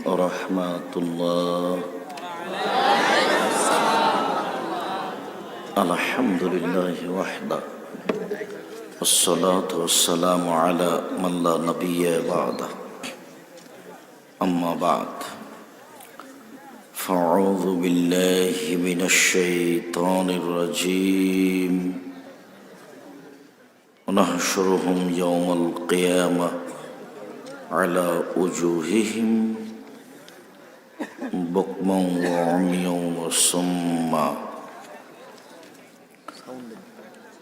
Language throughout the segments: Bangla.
ورحمة الله. الحمد لله وحده والصلاة والسلام على من لا نبي بعده. أما بعد فأعوذ بالله من الشيطان الرجيم. ونحشرهم يوم القيامة على وجوههم بكما وعميا وصما.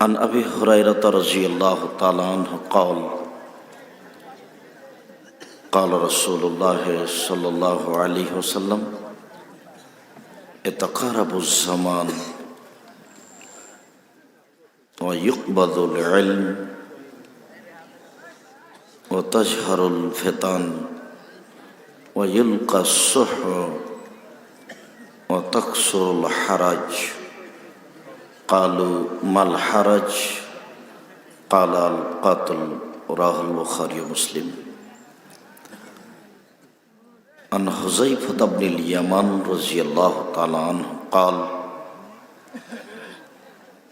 عن أبي هريرة رضي الله تعالى عنه قال قال رسول الله صلى الله عليه وسلم يتقارب الزمان ويقبض العلم وتجهر الفتن ويلقى السحر وتكسر الحرج. قالوا ما الحرج؟ قال القتل. رواه البخاري ومسلم. عن حذيفة بن اليمان رضي الله تعالى عنه قال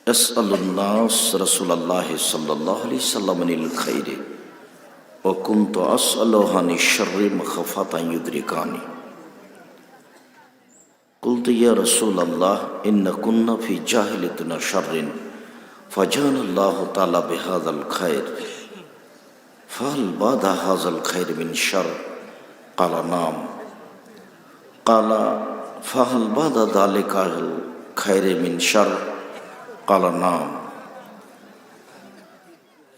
يسأل الناس رسول الله صلى الله عليه وسلم عن الخير وكنت أسأله عن الشر مخافة أن يدركني. قلت يا رسول الله إن كنا في جاهلية شر فجاءنا الله تعالى بهذا الخير فهل بعد هذا الخير من شر؟ قال نعم. قال فهل بعد ذلك الخير من شر؟ قال نعم.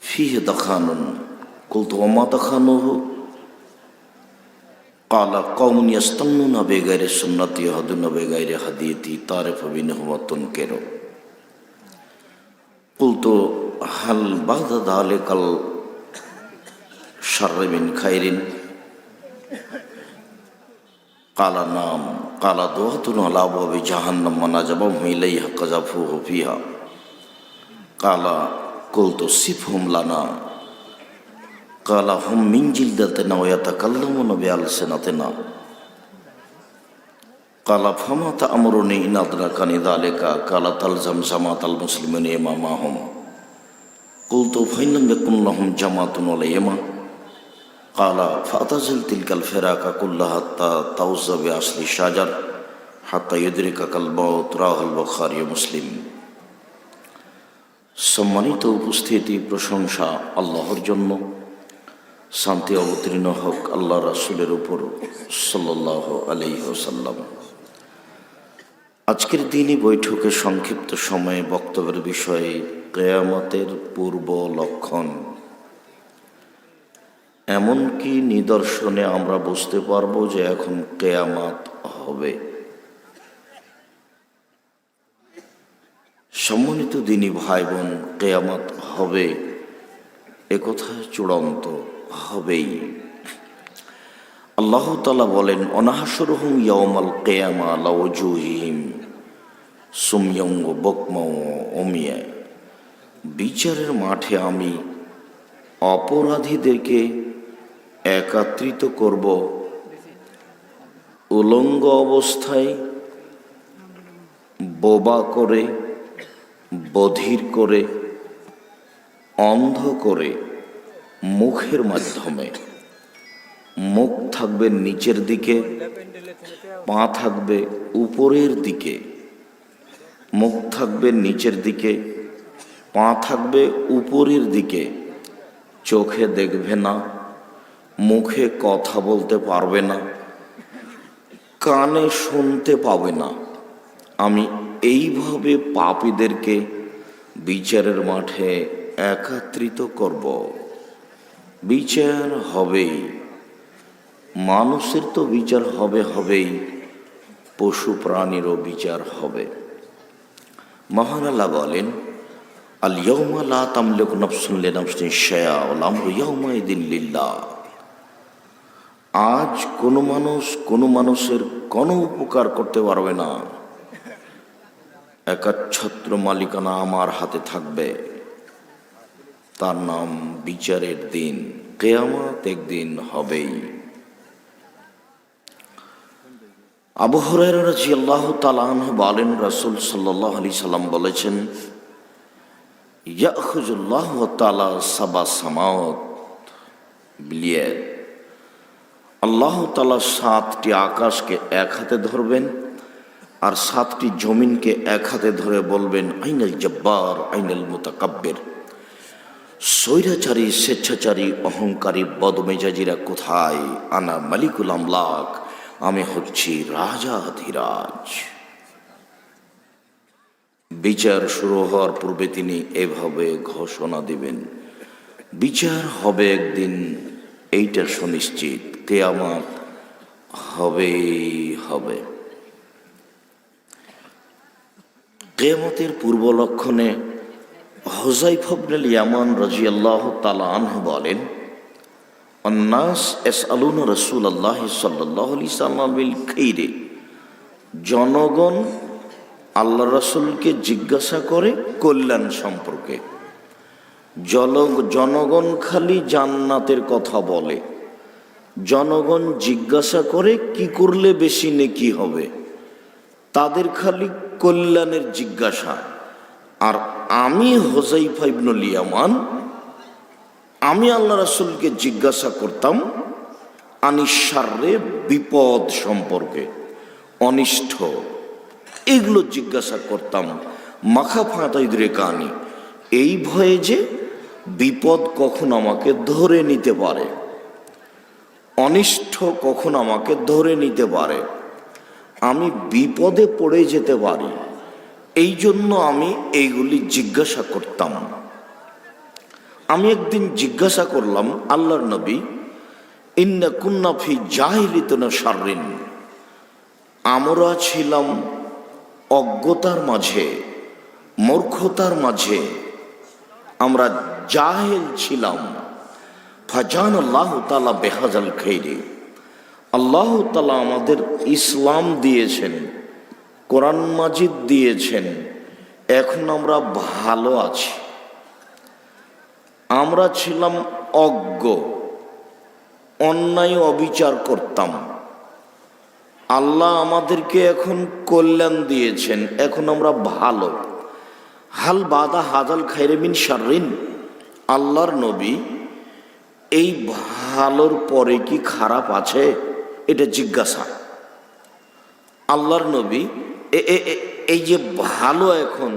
فيه دخان. قلت وما دخانه؟ قال قوم يستنون بغير سنتي يهدون بغير هديتي تعرف بينهم وتنكر. قلت هل بعد ذلك الشر من خير؟ قال نعم. قال دعوة على أبواب جهنم ونجبهم إليها قذفوه فيها. قال قلت صفهم لنا. قال هم من جلدتنا ويتكلمون بألسنتنا. قال فما تأمرني إن أدركني ذلك؟ قال تلزم جماعة المسلمين إمامهم. قلت فإن لم يكن لهم جماعة ولا إمام؟ قال فأتزل تلك الفراق كلها حتى توز بأصل الشجر حتى يدركك الموت. رواه البخاري ومسلم. সম্মানিত উপস্থিতি, প্রশংসা আল্লাহর জন্য। শান্তি অবতীর্ণ হোক আল্লাহ রাসূলের উপর সাল্লাল্লাহু আলাইহি ওয়াসাল্লাম। আজকের দিনই বৈঠকে সংক্ষিপ্ত সময়ে বক্তব্যের বিষয়ে কিয়ামতের পূর্ব লক্ষণ, এমন কি নিদর্শনে আমরা বুঝতে পারবো যে এখন কিয়ামত হবে। সম্মানিত দিনী ভাই বোন, কিয়ামত হবে একথা চূড়ান্ত, হবেই। আল্লাহ তাআলা বলেন অনাহশুরুহুম ইয়াউমাল কিয়ামা আলা ওয়াজুহিহিম সুমইয়ান ওয়া বুকমান ওয়া উমিয়া। বিচারের মাঠে আমি অপরাধীদেরকে একত্রিত করব, উলঙ্গ অবস্থায়, বোবা করে, বধির করে, অন্ধ করে, মুখের মাধ্যমে। মুখ থাকবে নিচের দিকে, পা থাকবে উপরের দিকে। মুখ থাকবে নিচের দিকে, পা থাকবে উপরের দিকে। চোখে দেখবে না, মুখে কথা বলতে পারবে না, কানে শুনতে পাবে না। আমি এইভাবে পাপীদেরকে বিচারের মাঠে একত্রিত করব। বিচার হবেই, মানুষের তো বিচার হবেই, পশু প্রাণীরও বিচার হবে। মহান আল্লাহ বলেন আল ইয়াউমা লা তামলিকু নাফসুন লিনাফসিন শাইআ ওয়াল আমরু ইয়াউমাইযিন লিল্লাহ। আজ কোনো মানুষের কোনো উপকার করতে পারবে না। একচ্ছত্র মালিকানা আমার হাতে থাকবে। তার নাম বিচারের দিন, কিয়ামত একদিন হবেই। আবু হুরায়রা রাদিয়াল্লাহু তাআলা আনহু বলেন, রাসূল সাল্লাল্লাহু আলাইহি সাল্লাম বলেছেন, ইয়াখুযুল্লাহু তাআলা সাবা সামাওয়াত বিলিয়াদ, আল্লাহ তাআলা 7টি আকাশকে এক হাতে ধরবেন আর 7টি জমিনকে এক হাতে ধরে বলবেন, আইনাল জব্বার আইনাল মুতাকাব্বির, স্বৈরাচারী, স্বেচ্ছাচারী, অহংকারী, বদমেজাজিরা কোথায়? আনা মালিকুল আমলাক, আমি হচ্ছি রাজাধিরাজ। বিচার শুরু হওয়ার পূর্বে তিনি এভাবে ঘোষণা দিবেন, বিচার হবে একদিন, এইটা সুনিশ্চিত, কিয়ামত হবেই হবে। কিয়ামতের পূর্ব লক্ষণে হুযায়ফা ইবনুল ইয়ামান রাদিয়াল্লাহু তাআলা আনহু বলেন, আন-নাস ইয়াসআলুনা রাসূলুল্লাহ সাল্লাল্লাহু আলাইহি ওয়াসাল্লাম বিল খাইরি, জনগণ আল্লাহ রাসূলকে জিজ্ঞাসা করে কল্যাণ সম্পর্কে। জনগণ খালি জান্নাতের কথা বলে, জনগণ জিজ্ঞাসা করে কি করলে বেশি নেকি হবে, তাদের খালি কল্যাণের জিজ্ঞাসা। আর আমি হুযায়ফা ইবনুল ইয়ামান, আমি আল্লাহ রাসূলকে জিজ্ঞাসা করতাম আনিশাররে, বিপদ সম্পর্কে, অনিষ্ট, এগুলো জিজ্ঞাসা করতাম। মাখাফাতা ইদরিকানি, এই ভয়ে যে বিপদ কখন আমাকে ধরে নিতে পারে, অনিষ্ট কখন আমাকে ধরে নিতে পারে, আমি বিপদে পড়ে যেতে পারি, এই জন্য আমি এইগুলি জিজ্ঞাসা করতাম। আমি একদিন জিজ্ঞাসা করলাম, আল্লাহর নবী, ইন্না কুন্না ফি জাহিলিয়াতিন শাররিন, আমরা ছিলাম অজ্ঞতার মাঝে, মূর্খতার মাঝে, আমরা জাহেল ছিলাম। ফাজানাল্লাহু তাআলা বিহাযাল খাইরি, আল্লাহ তাআলা আমাদের ইসলাম দিয়েছেন, কোরআন মাজিদ দিয়েছেন, এখন আমরা ভালো আছি। আমরা ছিলাম অজ্ঞ, অন্যায় অবিচার করতাম, আল্লাহ আমাদেরকে এখন কল্যাণ দিয়েছেন, এখন আমরা ভালো। হাল বাদা হাজাল খাইরে মিন শাররিন, আল্লাহর নবী, এই ভালোর পরে কি খারাপ আছে? এটা জিজ্ঞাসা। আল্লাহর নবী, এই যে ভালো, এখন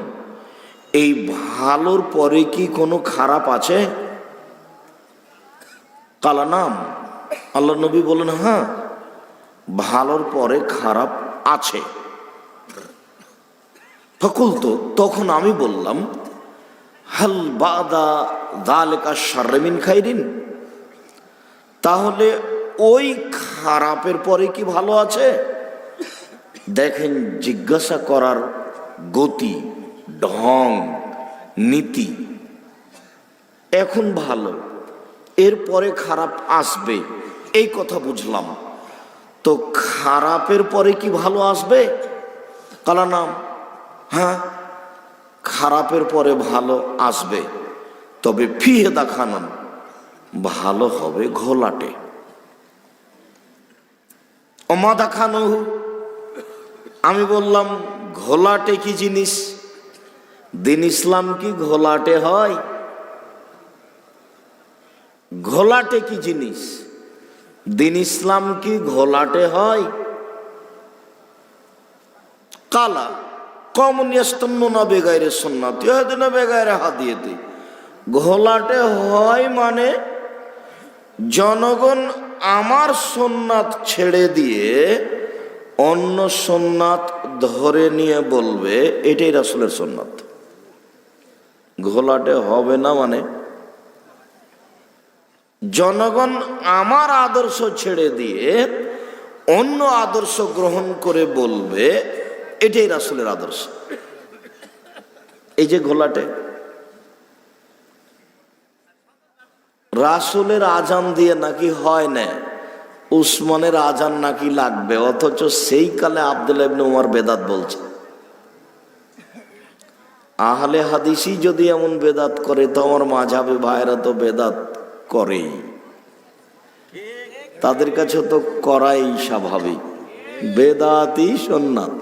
এই ভালোর পরে কি কোনো খারাপ আছে? কালা নাম, আল্লাহর নবী বলেন, হ্যাঁ, ভালোর পরে খারাপ আছে। ফাকুলতু, তখন আমি বললাম, হাল বাদা যালিকা শাররুম মিন খাইরিন, তাহলে ওই খারাপের পরে কি ভালো আছে? দেখেন জিজ্ঞাসা করার গতি, ঢং, নীতি। এখন ভালো, এরপরে খারাপ আসবে, এই কথা বুঝলাম। তো খারাপের পরে কি ভালো আসবে? কালা নাম, হ্যাঁ, খারাপের পরে ভালো আসবে, তবে ফিহে দেখানো, ভালো হবে ঘোলাটে। ওমা দেখানো, আমি বললাম, ঘোলাটে কি জিনিস? দিন ইসলাম কি ঘোলাটে হয়? ঘোলাটে কি জিনিস? দিন ইসলাম কি ঘোলাটে হয়? কালা কমন ইয়াস্তান্নুনা বিগাইরি সুন্নাতি ইয়াহদিনা বিগাইরি হাদিয়াতি, ঘোলাটে হয় মানে জনগণ আমার সুন্নাত ছেড়ে দিয়ে অন্য সুন্নাত ধরে নিয়ে বলবে এটাই রাসূলের সুন্নাত। ঘোলাটে হবে না মানে জনগণ আমার আদর্শ ছেড়ে দিয়ে অন্য আদর্শ গ্রহণ করে বলবে এটাই রাসূলের আদর্শ। এই যে ঘোলাটে, রাসূলের আজান দিয়ে নাকি হয় না, উসমানের আজান নাকি লাগবে, অথচ সেই কালে আব্দুল্লাহ ইবনে উমর বেদাত বলছে। আহলে হাদিসই যদি এমন বেদাত করে, তো আমার মাযহাবে ভাইরা তো বেদাত করেই, তাদের কাছে তো করাই স্বাভাবিক। বেদাতি সুন্নাত।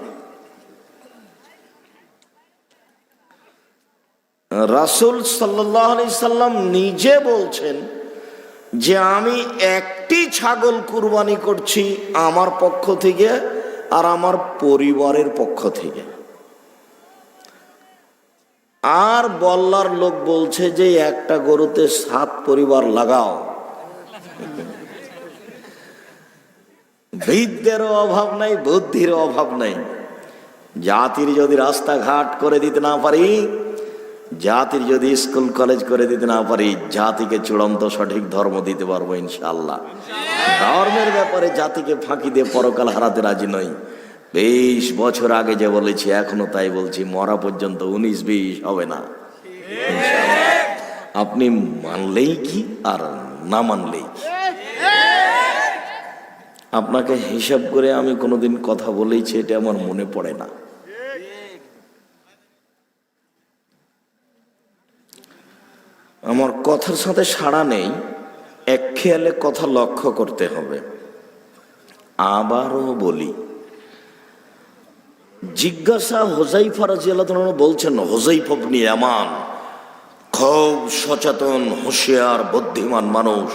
রাসূল সাল্লাল্লাহু আলাইহি সাল্লাম নিজে বলছেন যে আমি একটি ছাগল কুরবানি করছি আমার পক্ষ থেকে আর আমার পরিবারের পক্ষ থেকে। আর বল্লার লোক বলছে যে একটা গরুতে 7 পরিবার লাগাও। বিদ্যেরও অভাব নাই, বুদ্ধির অভাব নাই। জাতির যদি রাস্তাঘাট করে দিতে না পারি, জাতির যদি স্কুল কলেজ করে দিতে না পারি, জাতিকে চূড়ান্ত সঠিক ধর্ম দিতে পারবো ইনশাআল্লাহ। ধর্মের ব্যাপারে জাতিকে ফাঁকি দিয়ে পরকাল হারাতে রাজি নই। 20 বছর আগে যে বলেছি এখনো তাই বলছি, মরা পর্যন্ত 19-20 হবে না ইনশাআল্লাহ। আপনি মানলেই কি আর না মানলেই কি। আপনাকে হিসাব করে আমি কোনোদিন কথা বলেছি এটা আমার মনে পড়ে না। আমার কথার সাথে সাড়া নেই, এক খেয়ালে কথা লক্ষ্য করতে হবে। আবারও বলি, জিজ্ঞাসা হুযায়ফা রাদিয়াল্লাহু আনহু বলছেন, হুযায়ফা ইবনে ইয়ামান খুব সচেতন, হুঁশিয়ার, বুদ্ধিমান মানুষ,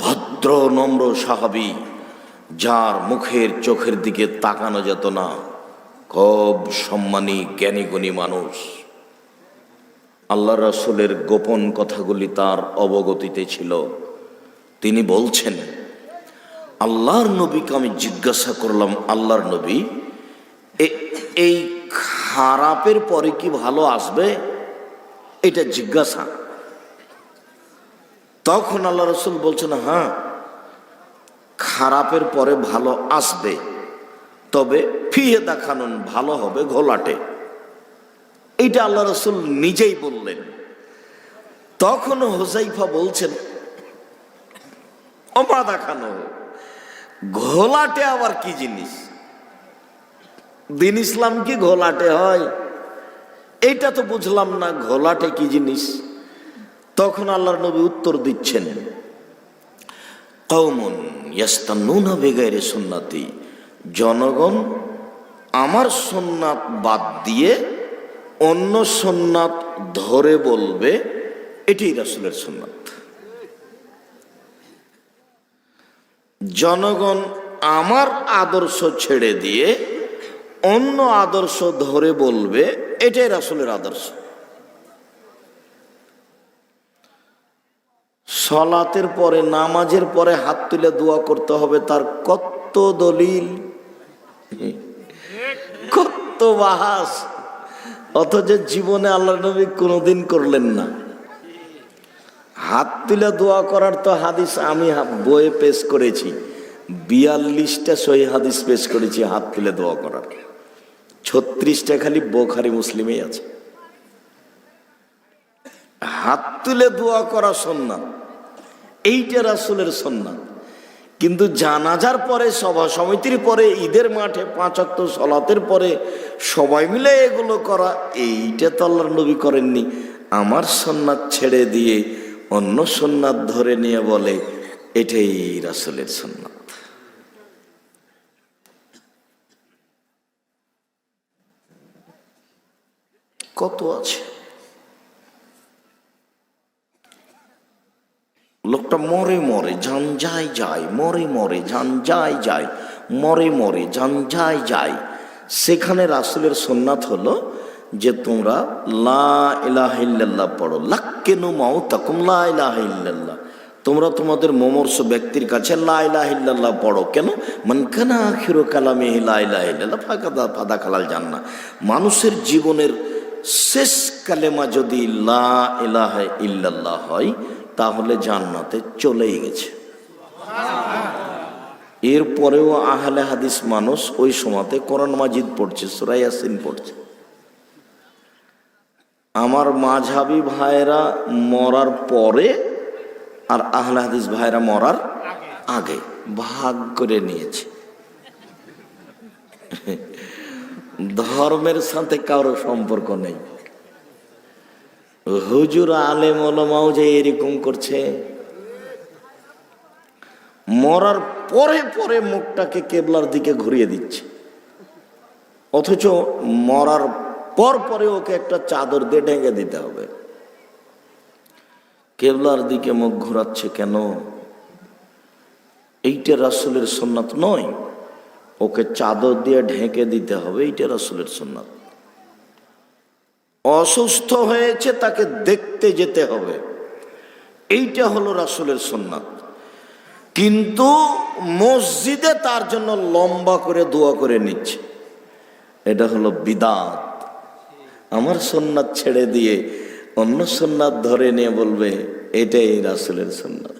ভদ্র নম্র সাহাবী, যার মুখের চোখের দিকে তাকানো যেত না, খুব সম্মানী জ্ঞানী গুণী মানুষ। আল্লাহ রাসূলের গোপন কথাগুলি তার অবগতিতে ছিল। তিনি বলছেন, আল্লাহর নবীকে আমি জিজ্ঞাসা করলাম, আল্লাহর নবী, এই খারাপের পরে কি ভালো আসবে? এটা জিজ্ঞাসা। তখন আল্লাহ রাসূল বলছেন, হ্যাঁ, খারাপের পরে ভালো আসবে, তবে ফিহে দেখানুন, ভালো হবে ঘোলাটে। এইটা আল্লাহ রাসূল নিজেই বললেন। তখন হুযায়ফা বলছেন, ওমা দেখানো, ঘোলাটে আবার কি জিনিস? দিন ইসলাম কি ঘোলাটে হয়? এইটা তো বুঝলাম না, ঘোলাটে কি জিনিস? তখন আল্লাহর নবী উত্তর দিচ্ছেন, কওমুন ইয়াস্তান্নুনা বিগাইরি সুন্নতি, জনগণ আমার সুন্নাত বাদ দিয়ে অন্য সুন্নাত ধরে বলবে এটাই রাসূলের সুন্নাত। জনগণ আমার আদর্শ ছেড়ে দিয়ে অন্য আদর্শ ধরে বলবে এটাই রাসূলের আদর্শ। সালাতের পরে, নামাজের পরে হাত তুলে দোয়া করতে হবে, তার কত দলিল, কত বাহাস, অথচ জীবনে আল্লাহর নবী কোনোদিন করলেন না। হাত তুলে দোয়া করার তো হাদিস আমি বইয়ে পেশ করেছি, 42টা সহিহ হাদিস পেশ করেছি হাত তুলে দোয়া করার, 36টা খালি বুখারী মুসলিমেই আছে। হাত তুলে দোয়া করা সুন্নাত, এইটা রাসূলের সুন্নাত। কিন্তু জানাজার পরে, সভা সমিতির পরে, ঈদের মাঠে 5 ওয়াক্ত সালাতের পরে সবাই মিলে এগুলো করা, এইটা তো আল্লাহর নবী করেননি। আমার সুন্নাত ছেড়ে দিয়ে অন্য সুন্নাত ধরে নিয়ে বলে এটাই রাসূলের সুন্নাত। কত আছে। লোকটা মরে মরে জান যায় যায়, মরে মরে জান যায় যায়, মরে মরে জান যায় যায়। সেখানে রাসূলের সুন্নাত হলো যে তোমরা লা ইলাহা ইল্লাল্লাহ পড়ো, লাক্কিনু মাউতাকুম লা ইলাহা ইল্লাল্লাহ। তোমরা তোমাদের মমর্ষ ব্যক্তির কাছে লা ইলাহা ইল্লাল্লাহ পড়ো। কেন? মান কানা আখিরু কালামিহি লা ইলাহা ইল্লাল্লাহ ফাদাখালাল জান্নাহ। মানুষের জীবনের শেষ কালেমা যদি লা ইলাহা ইল্লাল্লাহ হয় তাহলে জান্নাতে চলেই গেছে। এরপরেও আহলে হাদিস মানুষ ওই সময়তে কোরআন মাজিদ পড়ছে, সূরা ইয়াসিন পড়ছে। আমার মাযহাবী ভাইরা মরার পরে আর আহলে হাদিস ভাইরা মরার আগে ভাগ করে নিয়েছে। ধর্মের সাথে কারো সম্পর্ক নেই। হুজুর আলেম ওলামাও যে এরকম করছে, মরার পরে পরে মুখটাকে কেবলার দিকে ঘুরিয়ে দিচ্ছে, অথচ মরার পর পরে ওকে একটা চাদর দিয়ে ঢেকে দিতে হবে। কেবলার দিকে মুখ ঘোরাচ্ছে কেন? এইটা রাসূলের সুন্নাত নয়। ওকে চাদর দিয়ে ঢেকে দিতে হবে, এইটা রাসূলের সুন্নাত। অসুস্থ হয়েছে, তাকে দেখতে যেতে হবে, এইটা হলো রাসূলের সুন্নাত। কিন্তু মসজিদে তার জন্য লম্বা করে দোয়া করে নিচ্ছে, এটা হলো বিদআত। আমার সুন্নাত ছেড়ে দিয়ে অন্য সুন্নাত ধরে নিয়ে বলবে এটাই রাসূলের সুন্নাত।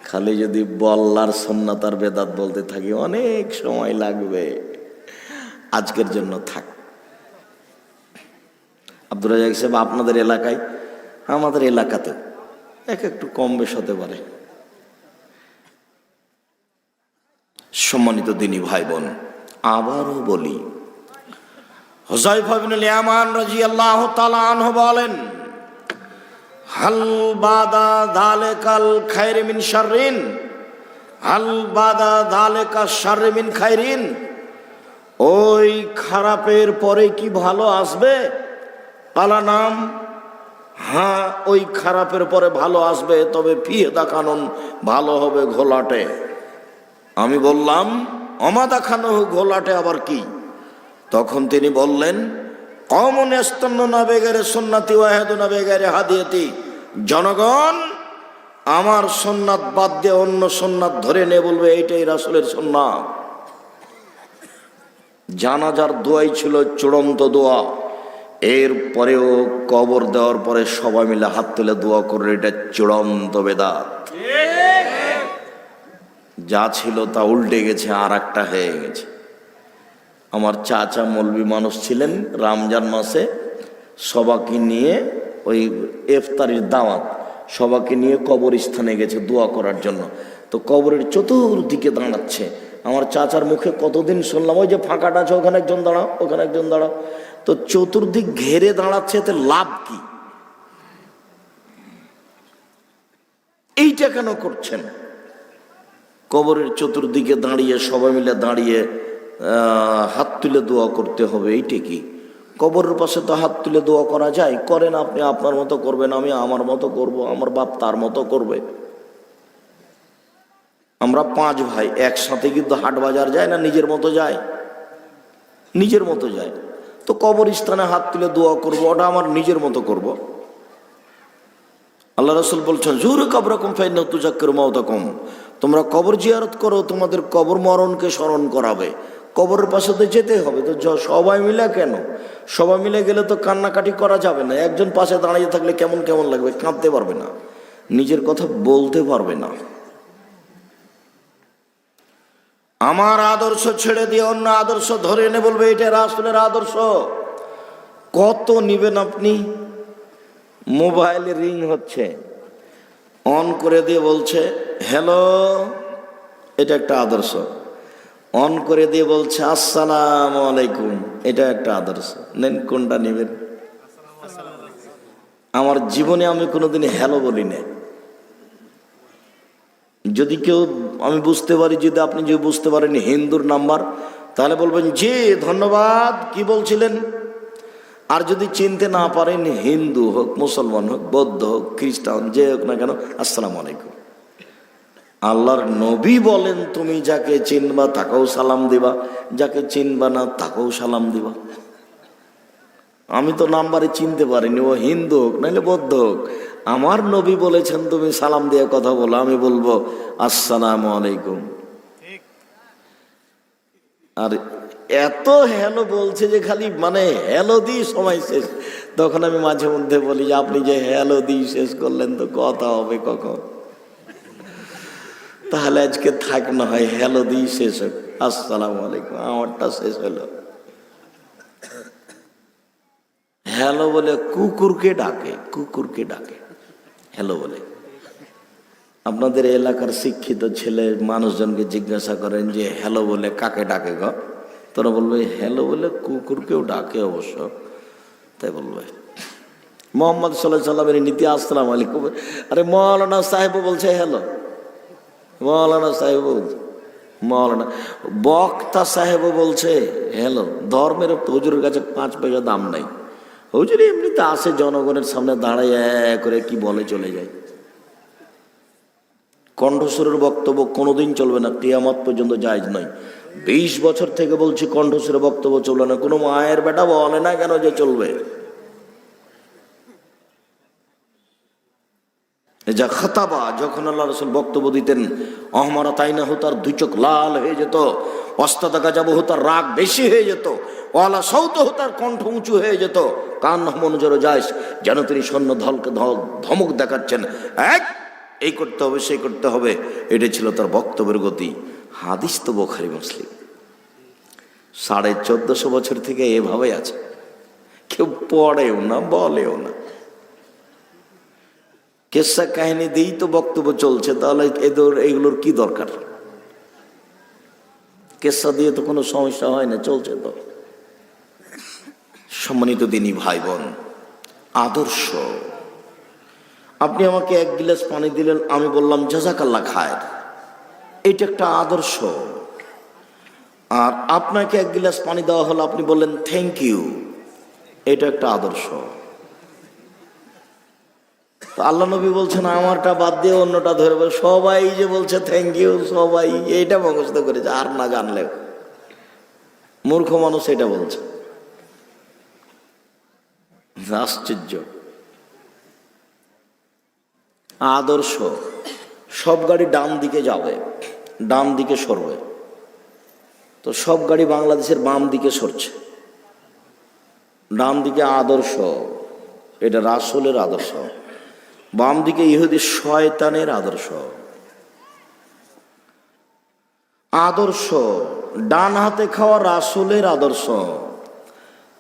খালি যদি বল্লার সুন্নাত আর বেদাত বলতে থাকি অনেক সময় লাগবে। আজকের জন্য থাক। আব্দুর রাজ্জাক সাহেব, আপনাদের এলাকায়, আমাদের এলাকাতে একটু কম বেশ হতে পারে। সম্মানিত দিনী ভাই বোন, আবারও বলি, হুযায়ফা ইবনুল ইয়ামান রাদিয়াল্লাহু তাআলা আনহু বলেন, হাল বাদা যালিকাল খায়র মিন শাররিন, হাল বাদা যালিকা শারর মিন খায়রিন, ওই খারাপের পরে কি ভালো আসবে? কালা নাম, হ্যাঁ ওই খারাপের পরে ভালো আসবে, তবে ফিয়ে কানুন, ভালো হবে ঘোলাটে। আমি বললাম অমাদা খানো ঘোলাটে আবার কি? তখন তিনি বললেন, কওমুন ইস্তান্নুনা বিগাইরি সুন্নতি ওয়া ইয়াহদুনা বিগাইরি হাদিয়াতি, জনগণ আমার সুন্নাত বাদ দিয়ে অন্য সুন্নাত ধরে নিয়ে বলবে এইটাই রাসূলের সুন্নাত। জানাজার দোয়াই ছিল চূড়ান্ত দোয়া। এর পরেও কবর দেওয়ার পরে সবাই মিলে হাত তুলে দোয়া করলে এটা চূড়ান্ত বেদাত। যা ছিল তা উল্টে গেছে, আর একটা হয়ে গেছে। আমার চাচা মৌলবি মানুষ ছিলেন, রমজান মাসে সবাইকে নিয়ে ওই ইফতারির দাওয়াত, সবাইকে নিয়ে কবরস্থানে গেছে দোয়া করার জন্য। তো কবরের চতুর্দিকে দাঁড়াচ্ছে। আমার চাচার মুখে কতদিন শুনলাম, ওই যে ফাঁকাটা আছে ওখানে একজন দাঁড়াও, ওখানে একজন দাঁড়াও। তো চতুর্দিক ঘেরে দাঁড়াচ্ছে, এতে লাভ কি? এইটা কেন করছেন? কবরের চতুর্দিকে দাঁড়িয়ে সবাই মিলে দাঁড়িয়ে হাত তুলে দোয়া করতে হবে, এইটা কি? কবরের পাশে তো হাত তুলে দোয়া করা যায়, করেন, আপনি আপনার মতো করবেন, আমি আমার মতো করব, আমার বাপ তার মতো করবে। আমরা 5 ভাই একসাথে কিন্তু হাট বাজার যায় না, নিজের মতো যায়, নিজের মতো যায়। তো কবরস্থানে হাত তুলে দোয়া করব, ওটা আমার নিজের মতো করব। আল্লাহ রাসূল বলছেন, জুরু কবরাকুম ফাইন্নাহু তুযাক্কিরু মাউতাকুম, তোমরা কবর জিয়ারত করো, তোমাদের কবর মরণকে স্মরণ করাবে। কবরের পাশে তো যেতে হবে। তো সবাই মিলে কেন? সবাই মিলে গেলে তো কান্নাকাটি করা যাবে না। একজন পাশে দাঁড়িয়ে থাকলে কেমন কেমন লাগবে, কাঁদতে পারবে না, নিজের কথা বলতে পারবে না। আমার আদর্শ ছেড়ে দিয়ে অন্য আদর্শ ধরে এনে বলবে এটা রাসূলের আদর্শ। কত নিবেন আপনি? মোবাইলে রিং হচ্ছে, অন করে দিয়ে বলছে হ্যালো, এটা একটা আদর্শ। অন করে দিয়ে বলছে আসসালামু আলাইকুম, এটা একটা আদর্শ। নেন, কোনটা নেবেন? আমার জীবনে আমি কোনোদিন হ্যালো বলি না। যদি কেউ, আমি বুঝতে পারি, যদি আপনি যদি বুঝতে পারেন হিন্দুর নাম্বার, তাহলে বলবেন জি ধন্যবাদ, কি বলছিলেন। আর যদি চিনতে না পারেন, হিন্দু হোক, মুসলমান হোক, বৌদ্ধ হোক, খ্রিস্টান, যে হোক না কেন, আসসালামু আলাইকুম। আল্লাহর নবী বলেন তুমি যাকে চিনবা তাকেও সালাম দিবা, যাকে চিনবা না তাকেও সালাম দিবা। আমি তো নাম্বারে চিনতে পারিনি, ও হিন্দু হোক নাহলে বৌদ্ধ হোক, আমার নবী বলেছেন তুমি সালাম দিয়ে কথা বলো, আমি বলবো আসসালামু আলাইকুম। আর এত হ্যালো বলছে যে খালি মানে হ্যালো দিয়ে সময় শেষ। তখন আমি মাঝে মধ্যে বলি যে আপনি যে হ্যালো দিয়ে শেষ করলেন তো কথা হবে কখন? তাহলে আজকে থাক না হয় হ্যালো দিয়ে শেষ হোক, আসসালামু আলাইকুম, আমারটা শেষ হলো। হ্যালো বলে কুকুরকে ডাকে, কুকুরকে ডাকে হ্যালো বলে। আপনাদের এলাকার শিক্ষিত ছেলে মানুষজনকে জিজ্ঞাসা করেন যে হ্যালো বলে কাকে ডাকে গো? তোরা বলবে হ্যালো বলে কুকুরকেও ডাকে অবশ্য, তাই বলবে। মোহাম্মদ সাল্লাল্লাহু আলাইহি সাল্লামের নীতি আসসালামু আলাইকুম। আরে মৌলানা সাহেব বলছে হ্যালো, মৌলানা সাহেব বলছে মৌলানা বক্তা সাহেবও বলছে হ্যালো, ধর্মের হুজুরের কাছে 5 পয়সা দাম নাই। হুজুর এমনিতে আসে জনগণের সামনে দাঁড়ায় করে কি বলে চলে যায়। কণ্ঠস্বরের বক্তব্য কোনোদিন চলবে না, কিয়ামত পর্যন্ত জায়েজ নয়। 20 বছর থেকে বলছি কণ্ঠস্বরের বক্তব্য চলবে না। কোনো মায়ের বেটা বলে না কেন যে চলবে। যা খাতাবা, যখন আল্লাহ রাসূল বক্তব্য দিতেন, অহমারা তাইনা তার 2 চোখ লাল হয়ে যেত, অস্তাদা যাব তার রাগ বেশি হয়ে যেত, ওয়ালা সৌত তার কণ্ঠ উঁচু হয়ে যেত, কান মনোজর যায় যেন তিনি সৈন্য দলকে ধমক দেখাচ্ছেন, এক এই করতে হবে সেই করতে হবে। এটা ছিল তার বক্তব্যের গতি। হাদিস তো বুখারী মুসলিম। 1450 বছর থেকে এভাবে আছে, কেউ পড়েও না বলেও না। কেসা কাহিনী দিয়েই তো বক্তব্য চলছে, তাহলে এইগুলোর কি দরকার? কেসা দিয়ে তো কোনো সমস্যা হয় না, চলছে তো। সম্মানিত দিনী ভাই বোন, আদর্শ। আপনি আমাকে 1 গিলাস পানি দিলেন, আমি বললাম জাযাকাল্লাহ খায়ের, এটা একটা আদর্শ। আর আপনাকে 1 গিলাস পানি দেওয়া হলো, আপনি বললেন থ্যাংক ইউ, এটা একটা আদর্শ। আল্লাহ নবী বলছেন আমারটা বাদ দিয়ে অন্যটা ধরবে। সবাই যে বলছে থ্যাংক ইউ, সবাই এইটা মুখস্থ করেছে, আর না জানলেও মূর্খ মানুষ এটা বলছে। আশ্চর্য। আদর্শ। সব গাড়ি ডান দিকে যাবে, ডান দিকে সরবে, তো সব গাড়ি বাংলাদেশের বাম দিকে সরছে। ডান দিকে আদর্শ, এটা রাসূলের আদর্শ। বাম দিকে ইহুদি শয়তানের আদর্শ। আদর্শ, ডান হাতে খাওয়া রাসূলের আদর্শ,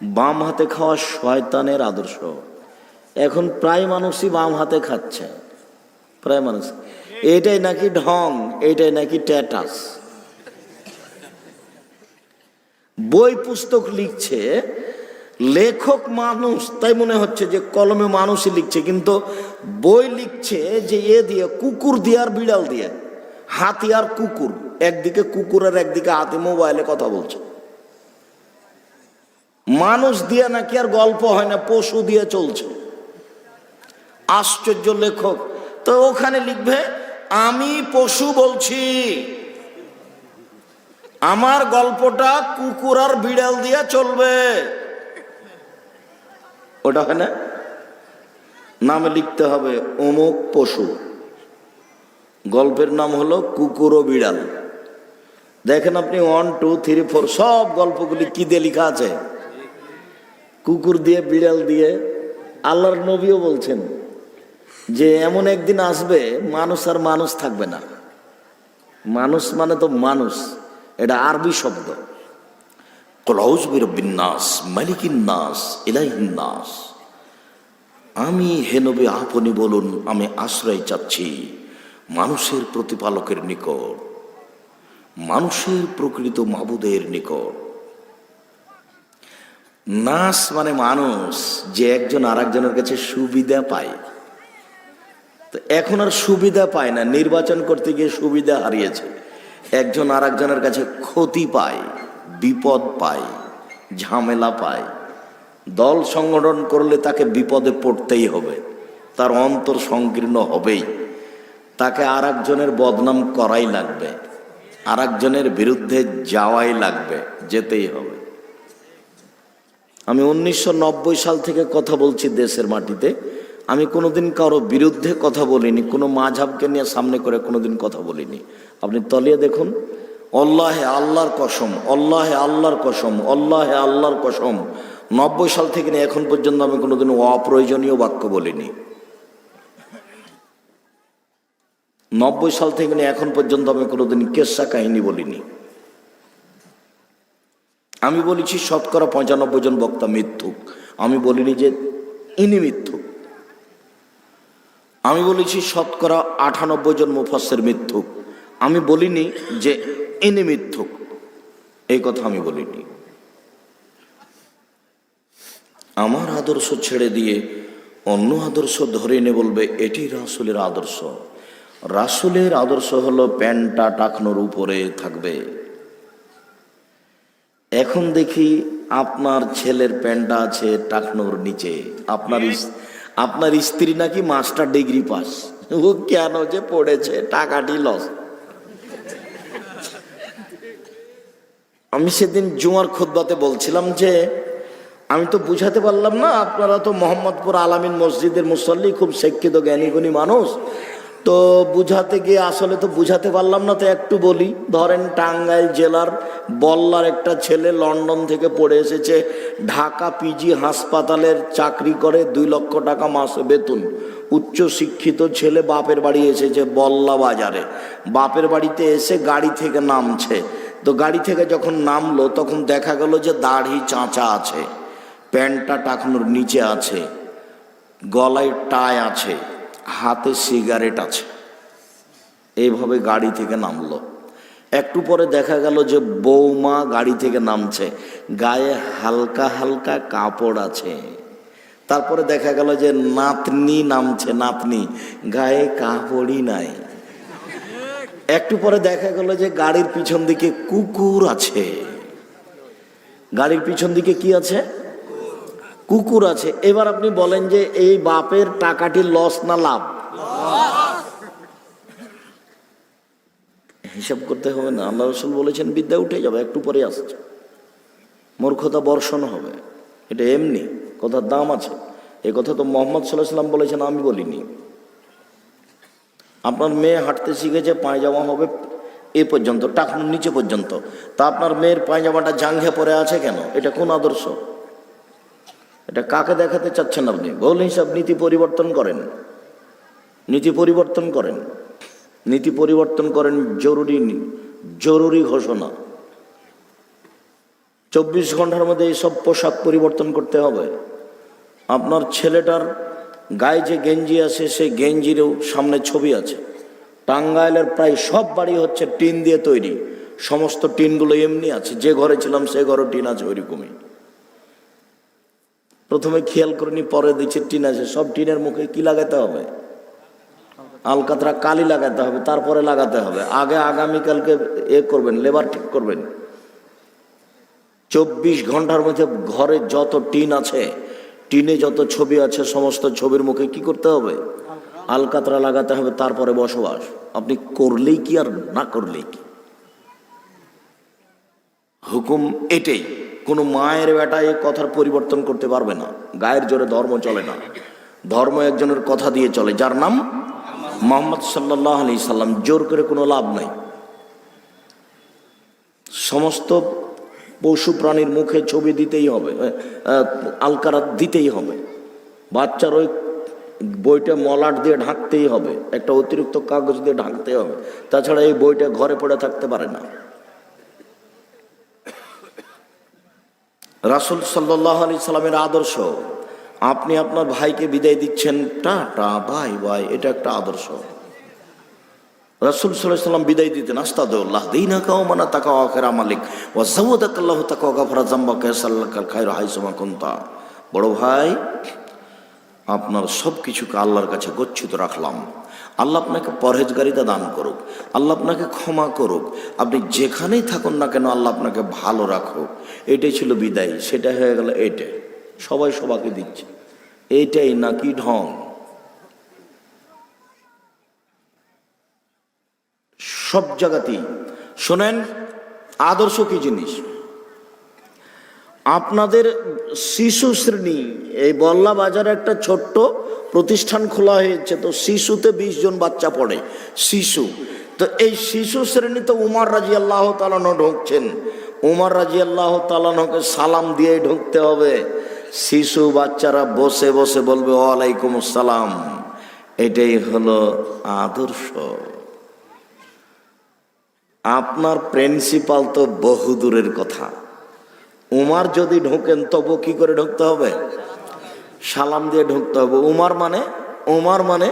বাম হাতে খাওয়া শয়তানের আদর্শ। এখন প্রায় মানুষই বাম হাতে খাচ্ছে, প্রায় মানুষ। এটাই নাকি ঢং, এটাই নাকি স্ট্যাটাস। বই পুস্তক লিখছে, লেখক মানুষ, তাই মনে হচ্ছে যে কলমে মানুষই লিখছে, কিন্তু বই লিখছে যে দিয়ে কুকুর দিয়ে আর বিড়াল দিয়ে, হাতি আর কুকুর, একদিকে কুকুর আর একদিকে হাতি মোবাইলে কথা বলছে। মানুষ দিয়ে নাকি আর গল্প হয় না, পশু দিয়ে চলছে। আশ্চর্য লেখক। তো ওখানে লিখবে আমি পশু বলছি, আমার গল্পটা কুকুর আর বিড়াল দিয়ে চলবে, ওটা হয় না। নামে লিখতে হবে অমুক পশু, গল্পের নাম হলো কুকুর ও বিড়াল। দেখেন আপনি 1, 2, 3, 4 সব গল্পগুলি কি দিয়ে লেখা আছে? কুকুর দিয়ে, বিড়াল দিয়ে। আল্লাহর নবীও বলছেন যে এমন একদিন আসবে মানুষ আর মানুষ থাকবে না। মানুষ মানে তো মানুষ, এটা আরবি শব্দ। কুল আউযু বিরাব্বিন নাস মালিকিন নাস ইলাহিন নাস। আমি হে নবী আপনি বলুন আমি আশ্রয় চাচ্ছি মানুষের প্রতিপালকের নিকট, মানুষের প্রকৃত মাবুদের নিকট। নাস মানে মানুষ, যে একজন আর একজনের কাছে সুবিধা পায়। তো এখন আর সুবিধা পায় না, নির্বাচন করতে গিয়ে সুবিধা হারিয়েছে। একজন আর একজনের কাছে ক্ষতি পায়, বিপদ পায়, ঝামেলা পায়। দল সংগঠন করলে তাকে বিপদে পড়তেই হবে, তার অন্তর সংকীর্ণ হবেই, তাকে আর একজনের বদনাম করাই লাগবে, আর একজনের বিরুদ্ধে যাওয়াই লাগবে, যেতেই হবে। আমি 1990 সাল থেকে কথা বলছি দেশের মাটিতে। আমি কোনোদিন কারো বিরুদ্ধে কথা বলিনি, কোনো মাযহাবকে নিয়ে সামনে করে কোনোদিন কথা বলিনি। আপনি তলিয়ে দেখুন, আল্লাহে আল্লাহর কসম, আল্লাহে আল্লাহর কসম, আল্লাহে আল্লাহর কসম, 90 সাল থেকে নিয়ে এখন পর্যন্ত আমি কোনোদিন অপ্রয়োজনীয় বাক্য বলিনি। 90 সাল থেকে নিয়ে এখন পর্যন্ত আমি কোনোদিন কেসা কাহিনী বলিনি। আমি বলেছি 95% জন বক্তা মিথ্যুক। আমি বলিনি যে ইনি মিথ্যুক। আমি বলেছি 98% জন মুফাসসির মিথ্যুক। আমি বলিনি যে ইনি মিথ্যুক, এই কথা আমি বলিনি। আমার আদর্শ ছেড়ে দিয়ে অন্য আদর্শ ধরে এনে বলবে এটি রাসূলের আদর্শ। রাসূলের আদর্শ হলো প্যান্টটা টাকনোর উপরে থাকবে। এখন দেখি আপনার ছেলের প্যান্টটা আছে টাকনোর নিচে। আপনার স্ত্রী নাকি মাস্টার ডিগ্রি পাস, ও কেন যে পড়েছে, টাকাটি লস। আমি সেদিন জুমার খুতবাতে বলছিলাম যে আমি তো বুঝাতে পারলাম না, আপনারা তো মোহাম্মদপুর আলামিন মসজিদের মুসল্লি, খুব শিক্ষিত জ্ঞানীগুণী মানুষ, তো বুঝাতে গিয়ে আসলে তো বুঝাতে পারলাম না, তো একটু বলি। ধরেন টাঙ্গাইল জেলার বল্লার একটা ছেলে লন্ডন থেকে পড়ে এসেছে, ঢাকা পিজি হাসপাতালের চাকরি করে, 2 লক্ষ টাকা মাসে বেতন, উচ্চ শিক্ষিত ছেলে, বাপের বাড়ি এসেছে বল্লা বাজারে। বাপের বাড়িতে এসে গাড়ি থেকে নামছে, তো গাড়ি থেকে যখন নামলো তখন দেখা গেল যে দাড়ি চাঁচা আছে, প্যান্টটা টাকনোর নিচে আছে, গলায় টাই আছে, হাতে সিগারেট আছে। এইভাবে গাড়ি থেকে নামলো। একটু পরে দেখা গেল যে বৌমা গাড়ি থেকে নামছে, গায়ে হালকা হালকা কাপড় আছে। তারপরে দেখা গেল যে নাতনি নামছে, নাতনি গায়ে কাপড়ই নাই। একটু পরে দেখা গেল যে গাড়ির পিছন দিকে কুকুর আছে। গাড়ির পিছন দিকে কি আছে? কুকুর আছে। এবার আপনি বলেন যে এই বাপের টাকাটি লস না লাভ? হিসাব করতে হবে না? আল্লাহ রাসূল বলেছেন বিদ্যা উঠে যাবে, একটু পরে আসছে, মূর্খতা বর্ষণ হবে। এটা এমনি কথার দাম আছে। এই কথা তো মুহাম্মদ সাল্লাল্লাহু আলাইহি ওয়াসাল্লাম বলেছেন, আমি বলিনি। আপনার মেয়ে হাঁটতে শিখেছে, পায়জামা হবে এ পর্যন্ত, টাকনোর নিচে পর্যন্ত, তা আপনার মেয়ের পায়জামাটা জাঙ্ঘে পরে আছে কেন? এটা কোন আদর্শ? এটা কাকে দেখাতে চাচ্ছেন আপনি? বল হিসাব, নীতি পরিবর্তন করেন, নীতি পরিবর্তন করেন, নীতি পরিবর্তন করেন। জরুরি ঘোষণা, 24 ঘন্টার মধ্যে এইসব পোশাক পরিবর্তন করতে হবে। আপনার ছেলেটার গায়ে যে গেঞ্জি আছে, সেই গেঞ্জিরও সামনে ছবি আছে। টাঙ্গাইলের প্রায় সব বাড়ি হচ্ছে টিন দিয়ে তৈরি, সমস্ত টিনগুলো এমনি আছে, যে ঘরে ছিলাম সে ঘরে টিন আছে ওইরকমই। প্রথমে খেয়াল করিনি, পরে দিচ্ছে টিন আছে। সব টিনের মুখে কি লাগাতে হবে? আলকাতরা কালি লাগাতে হবে, তারপরে লাগাতে হবে। আগে আগামীকালকে করবেন, লেবার ঠিক করবেন। 24 ঘন্টার মধ্যে ঘরে যত টিন আছে, টিনে যত ছবি আছে, সমস্ত ছবির মুখে কি করতে হবে? আলকাতরা লাগাতে হবে, তারপরে বসবাস। আপনি করলেই কি আর না করলেই কি? হুকুম এটাই। কোনো মায়ের বেটা এই কথার পরিবর্তন করতে পারবে না। গায়ের জোরে ধর্ম চলে না। ধর্ম একজনের কথা দিয়ে চলে, যার নাম মুহাম্মদ সাল্লাল্লাহু আলাইহি সাল্লাম। জোর করে কোনো লাভ নাই। সমস্ত পশু প্রাণীর মুখে ছবি দিতেই হবে, আলকারাত দিতেই হবে। বাচ্চার ওই বইটা মলাট দিয়ে ঢাকতেই হবে, একটা অতিরিক্ত কাগজ দিয়ে ঢাকতে হবে, তাছাড়া এই বইটা ঘরে পড়ে থাকতে পারে না। রাসূল সাল্লাল্লাহু আলাইহি সাল্লামের আদর্শ, আপনি আপনার ভাইকে বিদায় দিচ্ছেন, টাটা বাই বাই, এটা একটা আদর্শ। রাসূল সাল্লাল্লাহু আলাইহি সাল্লাম বিদায় দিতেন, আস্তাদুল্লাহ দীনাকা ওয়া মানা তাকা ওয়া আখিরা মালিক ওয়া যাওয়াদাকাল্লাহু তাকা ওয়া গাফারা যামবাকা সাল্লাকাল খায়রু হাইসুমা কুনতা। বড় ভাই, আপনার সব কিছুকে আল্লাহর কাছে গচ্ছিত রাখলাম। আল্লাহ আপনাকে পরহেজগারিতা দান করুক, আল্লাহ আপনাকে ক্ষমা করুক, আপনি যেখানেই থাকুন না কেন আল্লাহ আপনাকে ভালো রাখুক। এটাই ছিল বিদায়। সেটা হয়ে গেল এইটা, সবাই সবাইকে দিচ্ছে, এইটাই নাকি ঢং? সব জায়গাতেই শোনেন আদর্শ কি জিনিস। আপনাদের শিশু শ্রেণী, এই বল্লা বাজারে একটা ছোট্ট প্রতিষ্ঠান খোলা হয়েছে, তো শিশুতে 20 জন বাচ্চা পড়ে, শিশু। তো এই শিশু শ্রেণীতে উমর রাদিয়াল্লাহু তাআলা ঢুকছেন। উমর রাদিয়াল্লাহু তাআলাকে সালাম দিয়ে ঢুকতে হবে। শিশু বাচ্চারা বসে বসে বলবে ওয়ালাইকুম আসসালাম। এটাই হলো আদর্শ। আপনার প্রিন্সিপাল তো বহু দূরের কথা। উমার যদি ঢোকেন তবু কি করে ঢুকতে হবে? সালাম দিয়ে ঢুকতে হবে। উমার মানে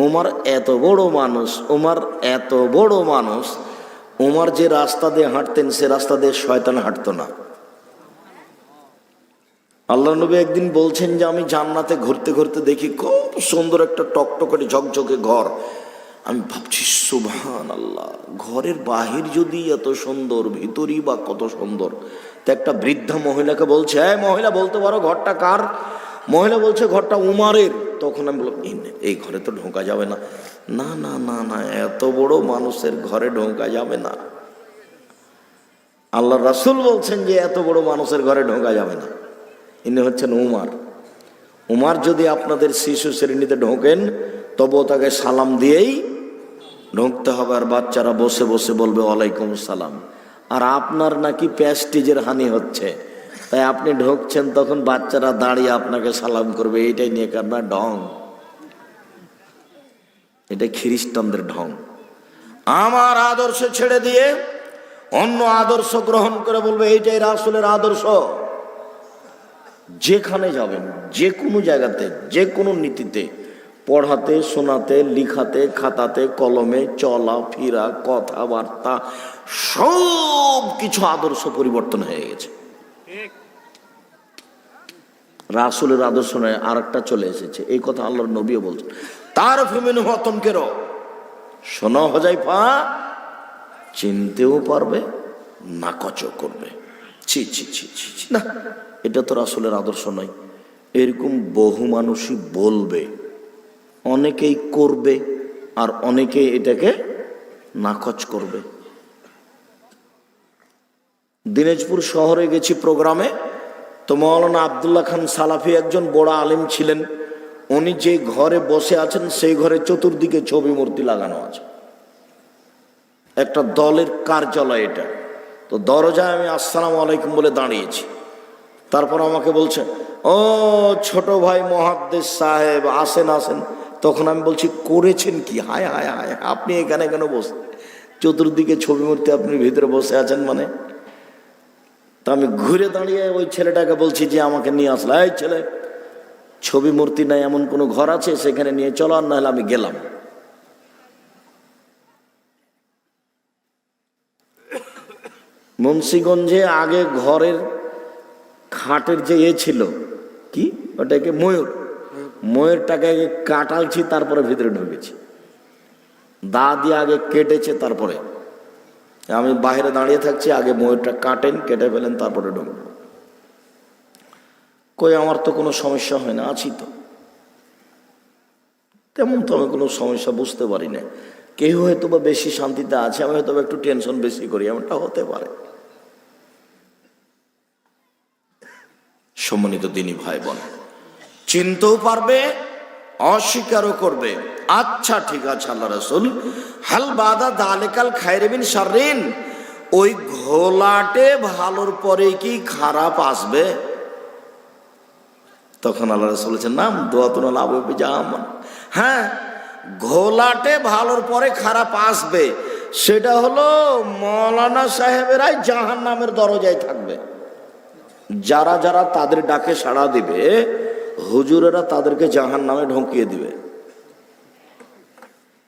উমার এত বড় মানুষ, উমার যে রাস্তা দিয়ে হাঁটতেন সে রাস্তা দিয়ে শয়তান হাঁটতো না। আল্লাহ নবী একদিন বলছেন যে আমি জান্নাতে ঘুরতে ঘুরতে দেখি খুব সুন্দর একটা টকটকে ঝকঝকে ঘর। আমি ভাবছি সুবহানাল্লাহ, ঘরের বাহির যদি এত সুন্দর, ভিতরই বা কত সুন্দর। তো একটা বৃদ্ধা মহিলাকে বলছে, হ্যাঁ মহিলা বলতে পারো ঘরটা কার? মহিলা বলছে ঘরটা উমারের। তখন আমি বললাম এই ঘরে তো ঢোকা যাবে না। না না না না, এত বড় মানুষের ঘরে ঢোকা যাবে না। আল্লাহ রাসূল বলছেন যে এত বড় মানুষের ঘরে ঢোকা যাবে না। ইনি হচ্ছেন উমার। উমার যদি আপনাদের শিশু শ্রেণীতে ঢোকেন তবুও তাকে সালাম দিয়েই ঢুকতে হবে, আর বাচ্চারা বসে বসে বলবে ওয়ালাইকুম সালাম। আর আপনার নাকি প্যাস্টিজের হানি হচ্ছে, তাই আপনি ঢুকছেন তখন বাচ্চারা দাঁড়িয়ে আপনাকে সালাম করবে। এইটাই নিয়ে কারণা ঢং, এটা খ্রিস্টানদের ঢং। আমার আদর্শ ছেড়ে দিয়ে অন্য আদর্শ গ্রহণ করে বলবে এইটাই রাসূলের আদর্শ। যেখানে যাবেন, যে কোনো জায়গাতে, যে কোনো নীতিতে, পড়াতে, শোনাতে, লিখাতে, খাতাতে, কলমে, চলা ফিরা, কথাবার্তা, সব কিছু আদর্শ পরিবর্তন হয়ে গেছে। রাসূলের আদর্শ নয়, আর একটা চলে এসেছে। এই কথা আল্লাহর নবীও বলছেন, তার ফিমিন হতনকের। শোনো হুযায়ফা, চিনতেও পারবে, নাকচও করবে। ছি ছি ছি ছি ছি, না, এটা তো রাসূলের আদর্শ নয়। এরকম বহু মানুষই বলবে, অনেকেই করবে, আর অনেকেই এটাকে নাকচ করবে। দিনাজপুর শহরে গেছি প্রোগ্রামে, তো মাওলানা আব্দুল্লাহ খান সালাফি একজন বড় আলেম ছিলেন। উনি যে ঘরে বসে আছেন সেই ঘরে চতুর্দিকে ছবি মূর্তি লাগানো আছে। একটা দলের কার্যালয় এটা। তো দরজায় আমি আসসালামু আলাইকুম বলে দাঁড়িয়েছি। তারপর আমাকে বলছে, ও ছোট ভাই মুহাদ্দিস সাহেব, আসেন আসেন। তখন আমি বলছি, করেছেন কি? হায় হায় হায়, আপনি এখানে কেন বসে? চতুর্দিকে ছবি মূর্তি, আপনি ভিতরে বসে আছেন মানে? তা আমি ঘুরে দাঁড়িয়ে ওই ছেলেটাকে বলছি যে আমাকে নিয়ে আসলো, এই ছেলে, ছবি মূর্তি নাই এমন কোনো ঘর আছে সেখানে নিয়ে চলো, আর নাহলে আমি গেলাম। মুন্সিগঞ্জে আগে ঘরের খাটের যে ছিল কি ওটাকে ময়ূরটাকে আগে কাটালছি, তারপরে ভিতরে ঢুকেছি। দা দিয়ে আগে কেটেছে, তারপরে আমি বাইরে দাঁড়িয়ে থাকছি, আগে ময়ূরটা কাটেন, কেটে ফেলেন, তারপরে ঢুকবো। কই আমার তো কোনো সমস্যা হয় না, আছি তো, তেমন তো আমি কোনো সমস্যা বুঝতে পারি না। কেউ হয়তো বা বেশি শান্তিতে আছে, আমি হয়তো একটু টেনশন বেশি করি, এমনটা হতে পারে। সম্মানিত দিনী ভাই বোন, চিনতেও পারবে, অস্বীকারও করবে। আচ্ছা ঠিক আছে, আল্লাহ রাসূল হাল বাদা দালিকাল খায়রি মিন শাররিন, ওই ঘোলাটে ভালোর পরে কি খারাপ আসবে? তখন আল্লাহ রাসূল বলেছেন, নাম দোয়াতুল আবু জাহান্নাম। হ্যাঁ, ঘোলাটে ভালোর পরে খারাপ আসবে, সেটা হলো মৌলানা সাহেবেরাই জাহান্নামের দরজায় থাকবে। যারা যারা তাদের ডাকে সাড়া দিবে, হুজুরেরা তাদেরকে জাহান্নামে ঢুকিয়ে দিবে।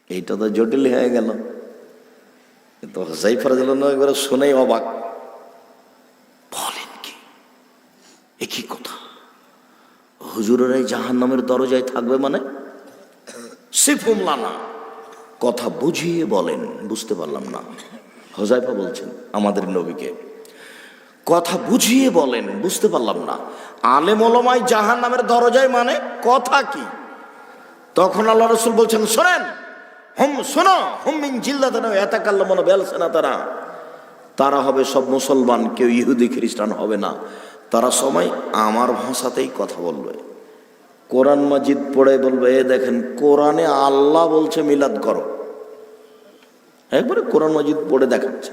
এইটা তো জটিল হয়ে গেল। তো হুযায়ফা রাদিয়াল্লাহু আনহু একবার শুনেই অবাক, বলেন কি, একই কথা, হুজুরেরাই জাহান্নামের দরজায় থাকবে মানে? সিফুম লানা, কথা বুঝিয়ে বলেন। বুঝতে পারলাম না। হুযায়ফা বলছেন আমাদের নবীকে, কথা বুঝিয়ে বলেন, বুঝতে পারলাম না। আলেম ওলামাই জাহান্নামের দরজায় মানে কথা কি? তখন আল্লাহ রাসূল বলছেন, শোনেন, শোনো, হুম মিন জিল্লাতিনা ইয়াতাকাল্লামুনা বিআলসিনাতিনা, তারা হবে সব মুসলমান, কেউ ইহুদি খ্রিস্টান হবে না। তারা সবাই আমার ভাষাতেই কথা বলবে। কোরআন মাজিদ পড়ে বলবে, এ দেখেন কোরআনে আল্লাহ বলছে মিলাদ করো। একবারে কোরআন মাজিদ পড়ে দেখাচ্ছে,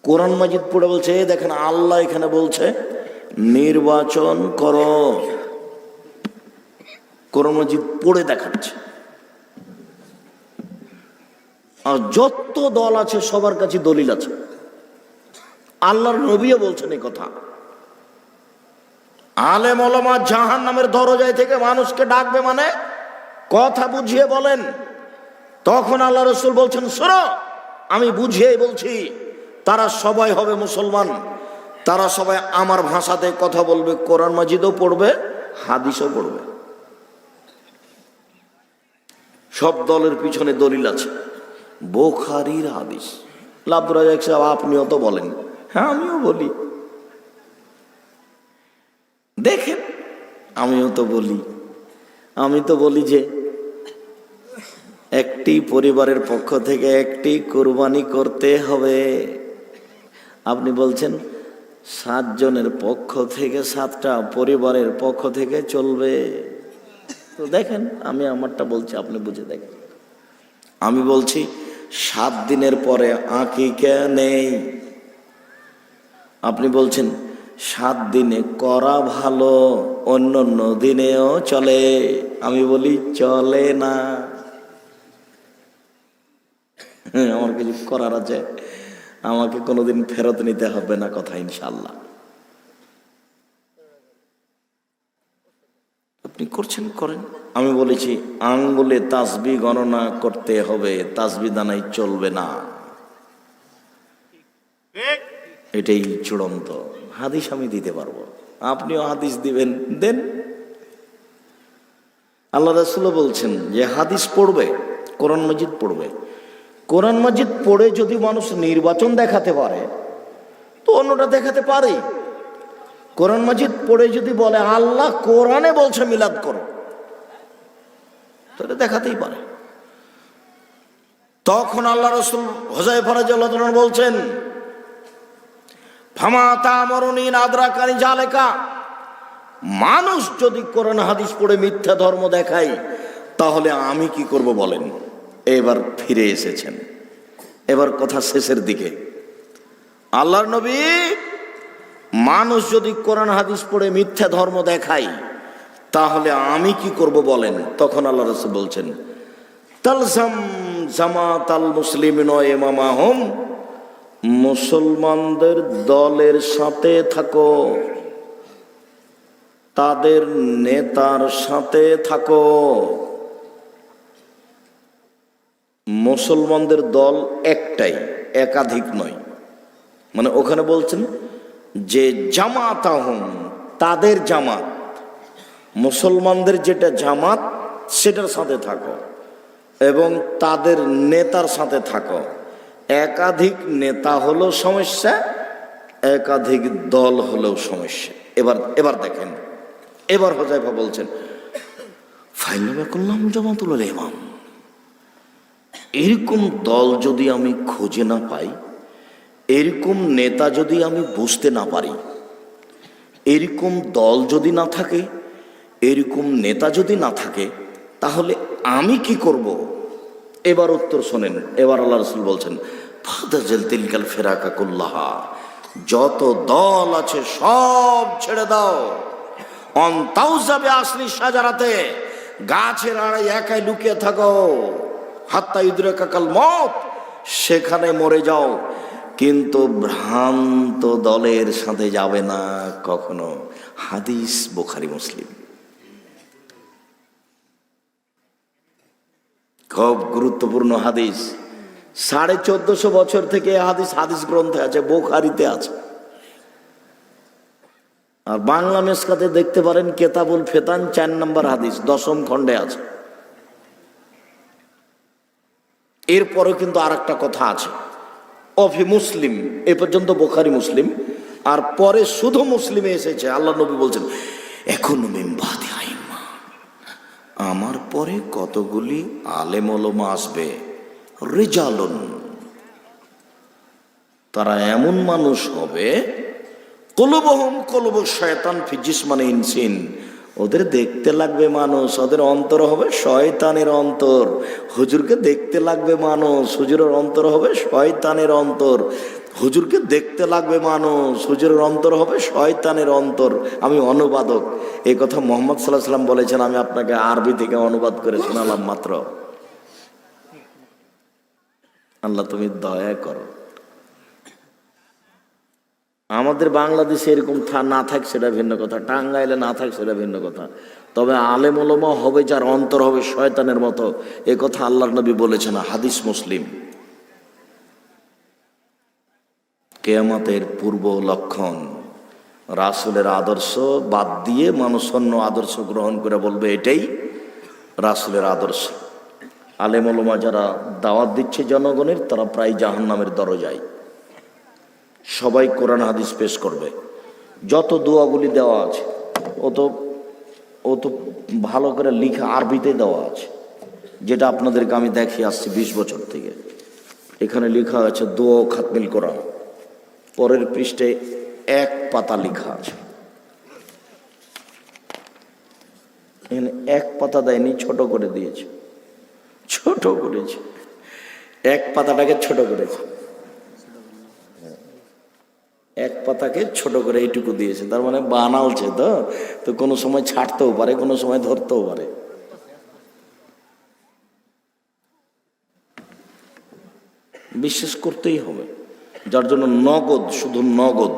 কোরআন মাজিদ পড়ে বলছে, এ দেখেন আল্লাহ এখানে বলছে নির্বাচন করো। কোরআন মাজিদ পড়ে দেখাচ্ছে। আর যত দল আছে সবার কাছে দলিল আছে, আল্লাহর নবীও বলছেন এই কথা। আলেম ওলামা জাহান্নামের দরজায় থেকে মানুষকে ডাকবে মানে কথা বুঝিয়ে বলেন। তখন আল্লাহ রাসূল বলছেন, শোনো, আমি বুঝিয়ে বলছি, তারা সবাই হবে মুসলমান, তারা সবাই আমার ভাষাতে কথা বলবে, কোরআন মাজিদও পড়বে, হাদিসও পড়বে। সব দলের পিছনে দলিল আছে, বুখারীর হাদিস। আব্দুর রাজ্জাক সাহেব আপনিও তো বলেন, হ্যাঁ আমিও বলি। দেখেন আমিও তো বলি, আমি তো বলি যে একটি পরিবারের পক্ষ থেকে একটি কোরবানি করতে হবে। আপনি বলছেন 7 জনের পক্ষ থেকে 7টা পরিবারের পক্ষ থেকে চলবে। তো দেখেন আমি আমারটা বলছি, আপনি বুঝে দেখেন। আমি বলছি 7 দিনের পরে আকিকা নেই। আপনি বলছেন 7 দিনে করা ভালো, অন্য দিনেও চলে। আমি বলি চলে না। আমার কিছু করার আছে, আমাকে কোনোদিন ফেরত নিতে হবে না কথা, ইনশাল্লাহ। আপনি করছেন করেন। আমি বলেছি আঙ্গুলে তাসবিহ গণনা করতে হবে, তাসবিহ দানাই চলবে না, এটাই চূড়ান্ত। হাদিস আমি দিতে পারবো, আপনিও হাদিস দিবেন, দেন। আল্লাহ রাসূলও বলছেন যে হাদিস পড়বে, কোরআন মাজিদ পড়বে। কোরআন মাজিদ পড়ে যদি মানুষ নির্বাচন দেখাতে পারে তো অন্যটা দেখাতে পারে। কোরআন মাজিদ পড়ে যদি বলে আল্লাহ কোরআনে বলছে মিলাদ করো, তাহলে দেখাতেই পারে। তখন আল্লাহ রাসূল হুযায়ফা রাদিয়াল্লাহু আনহু বলছেন, ফামা তা'মুরুনি আদরাকানি যালিকা, মানুষ যদি কোরআন হাদিস পড়ে মিথ্যা ধর্ম দেখায় তাহলে আমি কি করব বলেন। এবার ফিরে এসেছেন, এবার কথা শেষের দিকে। আল্লাহর নবী, মানুষ যদি কোরআন হাদিস পড়ে মিথ্যা ধর্ম দেখায় তাহলে আমি কি করব বলেন। তখন আল্লাহ রাসূল বলছেন, তালজাম জামাতাল মুসলিমিন ওয়া ইমামাহুম, মুসলমানদের দলের সাথে থাকো, তাদের নেতার সাথে থাকো। মুসলমানদের দল একটাই, একাধিক নয়। মানে ওখানে বলছেন যে জামাতাহুম, তাদের জামাত, মুসলমানদের যেটা জামাত সেটার সাথে থাকো এবং তাদের নেতার সাথে থাকো। একাধিক নেতা হলো সমস্যা, একাধিক দল হলেও সমস্যা। এবার দেখেন, এবার হুযায়ফা বলছেন, ফাইনামা কুল্লাম জামাতুল ইমাম, এরকম দল যদি আমি খুঁজে না পাই, এরকম নেতা যদি আমি বুঝতে না পারি, এরকম দল যদি না থাকে, এরকম নেতা যদি না থাকে, তাহলে আমি কি করব। এবার উত্তর শোনেন। এবার আল্লাহ রাসূল বলছেন, ফাদাজাল তিলকাল ফিরাকা কুল্লাহা, যত দল আছে সব ছেড়ে দাও। অন্তাউজাবে আসলি সাজারাতে, গাছের আড়াই একাই লুকিয়ে থাকো। হাত্তা ইদরাকাল মউত, সেখানে মরে যাও, কিন্তু ভ্রান্ত দলের সাথে যাবে না কখনো। হাদিস বুখারী মুসলিম। খুব গুরুত্বপূর্ণ হাদিস। 1450 বছর থেকে হাদিস গ্রন্থে আছে, বুখারীতে আছে। আর বাংলা মেসকাতে দেখতে পারেন কেতাবুল ফেতান 4 নম্বর হাদিস 10ম খণ্ডে আছে। এরপরে কিন্তু আর একটা কথা আছে, অফি মুসলিম, এ পর্যন্ত বুখারী মুসলিম, আর পরে শুধু মুসলিমে এসেছে। আল্লাহ নবী বলছেন, এখন মিন বাদি আইম্মা, আমার পরে কতগুলি আলেম ওলামা আসবে, রিজালুন, তারা এমন মানুষ হবে, কুলুবুহুম কুলুবুশ শয়তান ফি জিসমানি ইনসিন, ওদের দেখতে লাগবে মানুষ, ওদের অন্তর হবে শয়তানের অন্তর। হুজুরকে দেখতে লাগবে মানুষ, হুজুরের অন্তর হবে শয়তানের অন্তর। হুজুরকে দেখতে লাগবে মানুষ, হুজুরের অন্তর হবে শয়তানের অন্তর। আমি অনুবাদক, এই কথা মুহাম্মদ সাল্লাল্লাহু আলাইহি ওয়াসাল্লাম বলেছেন, আমি আপনাকে আরবি থেকে অনুবাদ করে শোনালাম মাত্র। আল্লাহ তুমি দয়া করো। আমাদের বাংলাদেশে এরকম না থাক সেটা ভিন্ন কথা, টাঙ্গাইলে না থাক সেটা ভিন্ন কথা, তবে আলেম ওলামা হবে যার অন্তর হবে শয়তানের মতো, এ কথা আল্লাহর নবী বলেছেন, হাদিস মুসলিম। কিয়ামতের পূর্ব লক্ষণ, রাসূলের আদর্শ বাদ দিয়ে মানুষ অন্য আদর্শ গ্রহণ করে বলবে এটাই রাসূলের আদর্শ। আলেম ওলামা যারা দাওয়াত দিচ্ছে জনগণের, তারা প্রায় জাহান্নামের দরজায়। সবাই কোরআন হাদিস পেশ করবে, যত দোয়াগুলি দেওয়া আছে ও তো ভালো করে লিখা আরবিতে দেওয়া আছে, যেটা আপনাদেরকে আমি দেখিয়ে আসছি 20 বছর থেকে। এখানে লেখা আছে দোয়া ও খাতমিল কোরআন, পরের পৃষ্ঠে 1 পাতা লেখা আছে। এখানে 1 পাতা দেয়নি, ছোট করে দিয়েছে, ছোট করেছে, 1 পাতাটাকে ছোট করেছে, 1 পাতাকে ছোট করে এইটুকু দিয়েছে। তার মানে বানালছে তো কোনো সময় ছাড়তেও পারে, কোনো সময় ধরতেও পারে। বিশ্বাস করতেই হবে, যার জন্য নগদ, শুধু নগদ।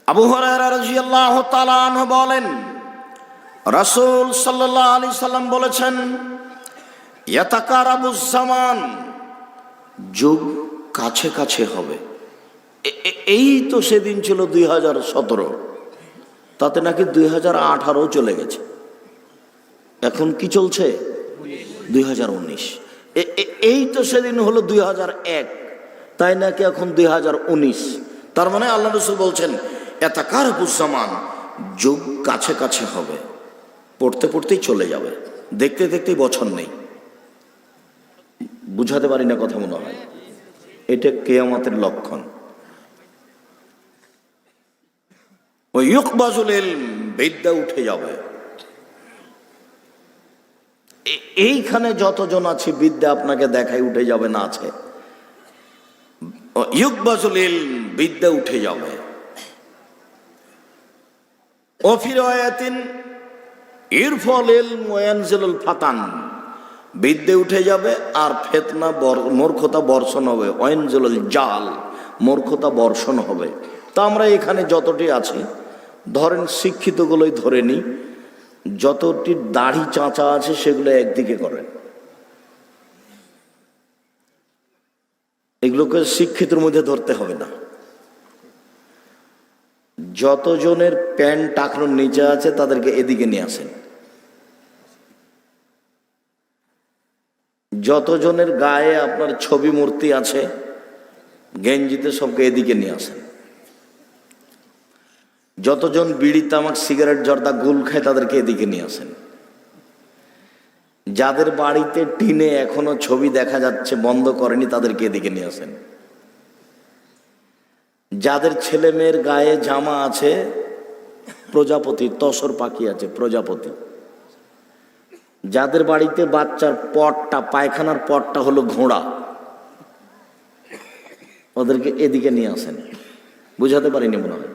আবু হুরায়রা রাদিয়াল্লাহু তাআলা আনহু বলেন, রাসূল সাল্লাল্লাহু আলাইহি সাল্লাম বলেছেন, ইয়াতাকারাবুজ জামান, যুগ কাছে কাছে হবে। এই তো সেদিন ছিল 2017, তাতে নাকি 2018 চলে গেছে, এখন কি চলছে 2019। এই তো সেদিন হলো 2001, তাই নাকি এখন 2019। তার মানে আল্লাহ রাসূল বলছেন ইয়াতাকারাবুজ জামান, যুগ কাছে কাছে হবে, পড়তে পড়তেই চলে যাবে, দেখতে দেখতেই বছর নেই। বুঝাতে পারি না কথা মনে হয়, এটা কিয়ামতের লক্ষণ। ওই ইউকবাজুল ইলম, বিদ্যা উঠে যাবে। এইখানে যতজন আছে বিদ্যা আপনাকে দেখায় উঠে যাবে না আছে। ইউকবাজুল ইলম, বিদ্যা উঠে যাবে। ও ফি রাওয়ায়াতিন ইরফাল ইলম ওয়া ইয়ানজিলুল ফাতান, বিদ্যা উঠে যাবে আর ফিতনা মূর্খতা বর্ষণ হবে। ওয়ানজিলুল জাল, মূর্খতা বর্ষণ হবে। তা আমরা এখানে যতটি আছি, ধরেন শিক্ষিতগুলোই ধরে নিই, যতটি দাড়ি চাঁচা আছে সেগুলো একদিকে করেন, এগুলোকে শিক্ষিতের মধ্যে ধরতে হবে না। যতজনের প্যান্ট টাকনোর নিচে আছে তাদেরকে এদিকে নিয়ে আসেন, যতজনের গায়ে আপনার ছবি মূর্তি আছে গেঞ্জিতে, সবকে এদিকে নিয়ে আসেন। যতজন বিড়ি তামাক সিগারেট জর্দা গুল খায় তাদেরকে এদিকে নিয়ে আসেন। যাদের বাড়িতে টিনে এখনো ছবি দেখা যাচ্ছে বন্ধ করেনি তাদেরকে এদিকে নিয়ে আসেন। যাদের ছেলে মেয়ের গায়ে জামা আছে প্রজাপতি, তসর পাখি আছে প্রজাপতি, যাদের বাড়িতে বাচ্চার পটটা, পায়খানার পটটা হলো ঘোড়া, ওদেরকে এদিকে নিয়ে আসেন। বুঝাতে পারিনি মনে হয়।